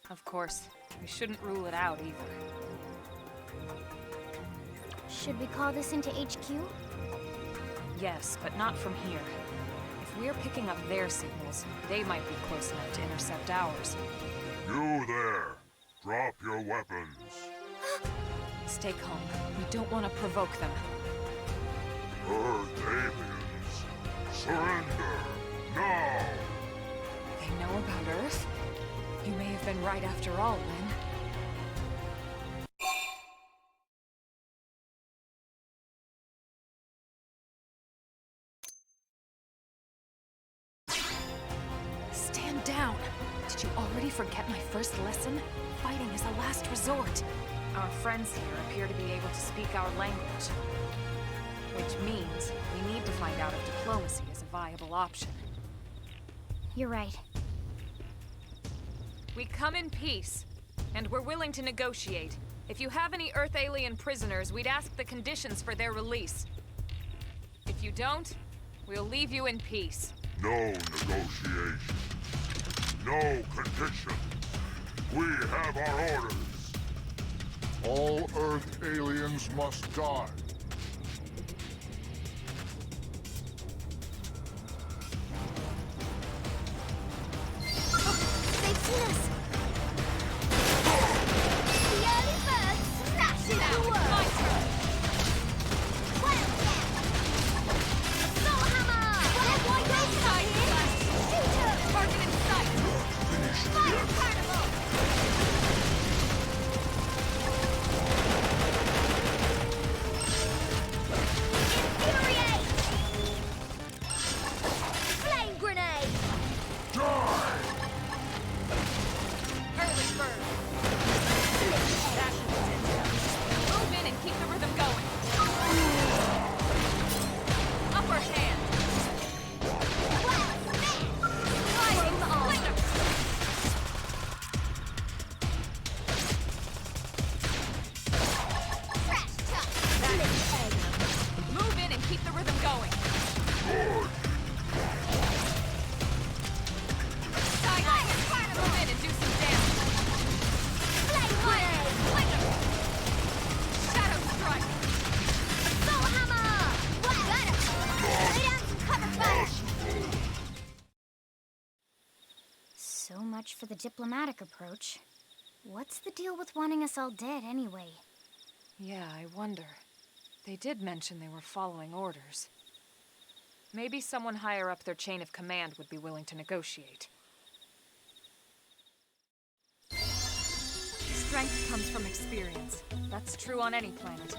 Of course, we shouldn't rule it out either. Should we call this into HQ? Yes, but not from here. If we're picking up their signals, they might be close enough to intercept ours. You there! Drop your weapons! Stay calm. We don't want to provoke them. Earth aliens! Surrender! Now! They know about Earth? You may have been right after all, Lynn. Stand down! Did you already forget my first lesson? Fighting is a last resort. Our friends here appear to be able to speak our language. Which means we need to find out if diplomacy is a viable option. You're right. We come in peace, and we're willing to negotiate. If you have any Earth alien prisoners, we'd ask the conditions for their release. If you don't, we'll leave you in peace. No negotiation. No condition. We have our orders. All Earth aliens must die. They've seen us! The early bird smashes the world! My turn! Wildcat! Soul hammer! Red, white, red side here! Shooter! Target in sight! Fire carnival! much for the diplomatic approach. What's the deal with wanting us all dead, anyway? Yeah, I wonder. They did mention they were following orders. Maybe someone higher up their chain of command would be willing to negotiate. Strength comes from experience. That's true on any planet.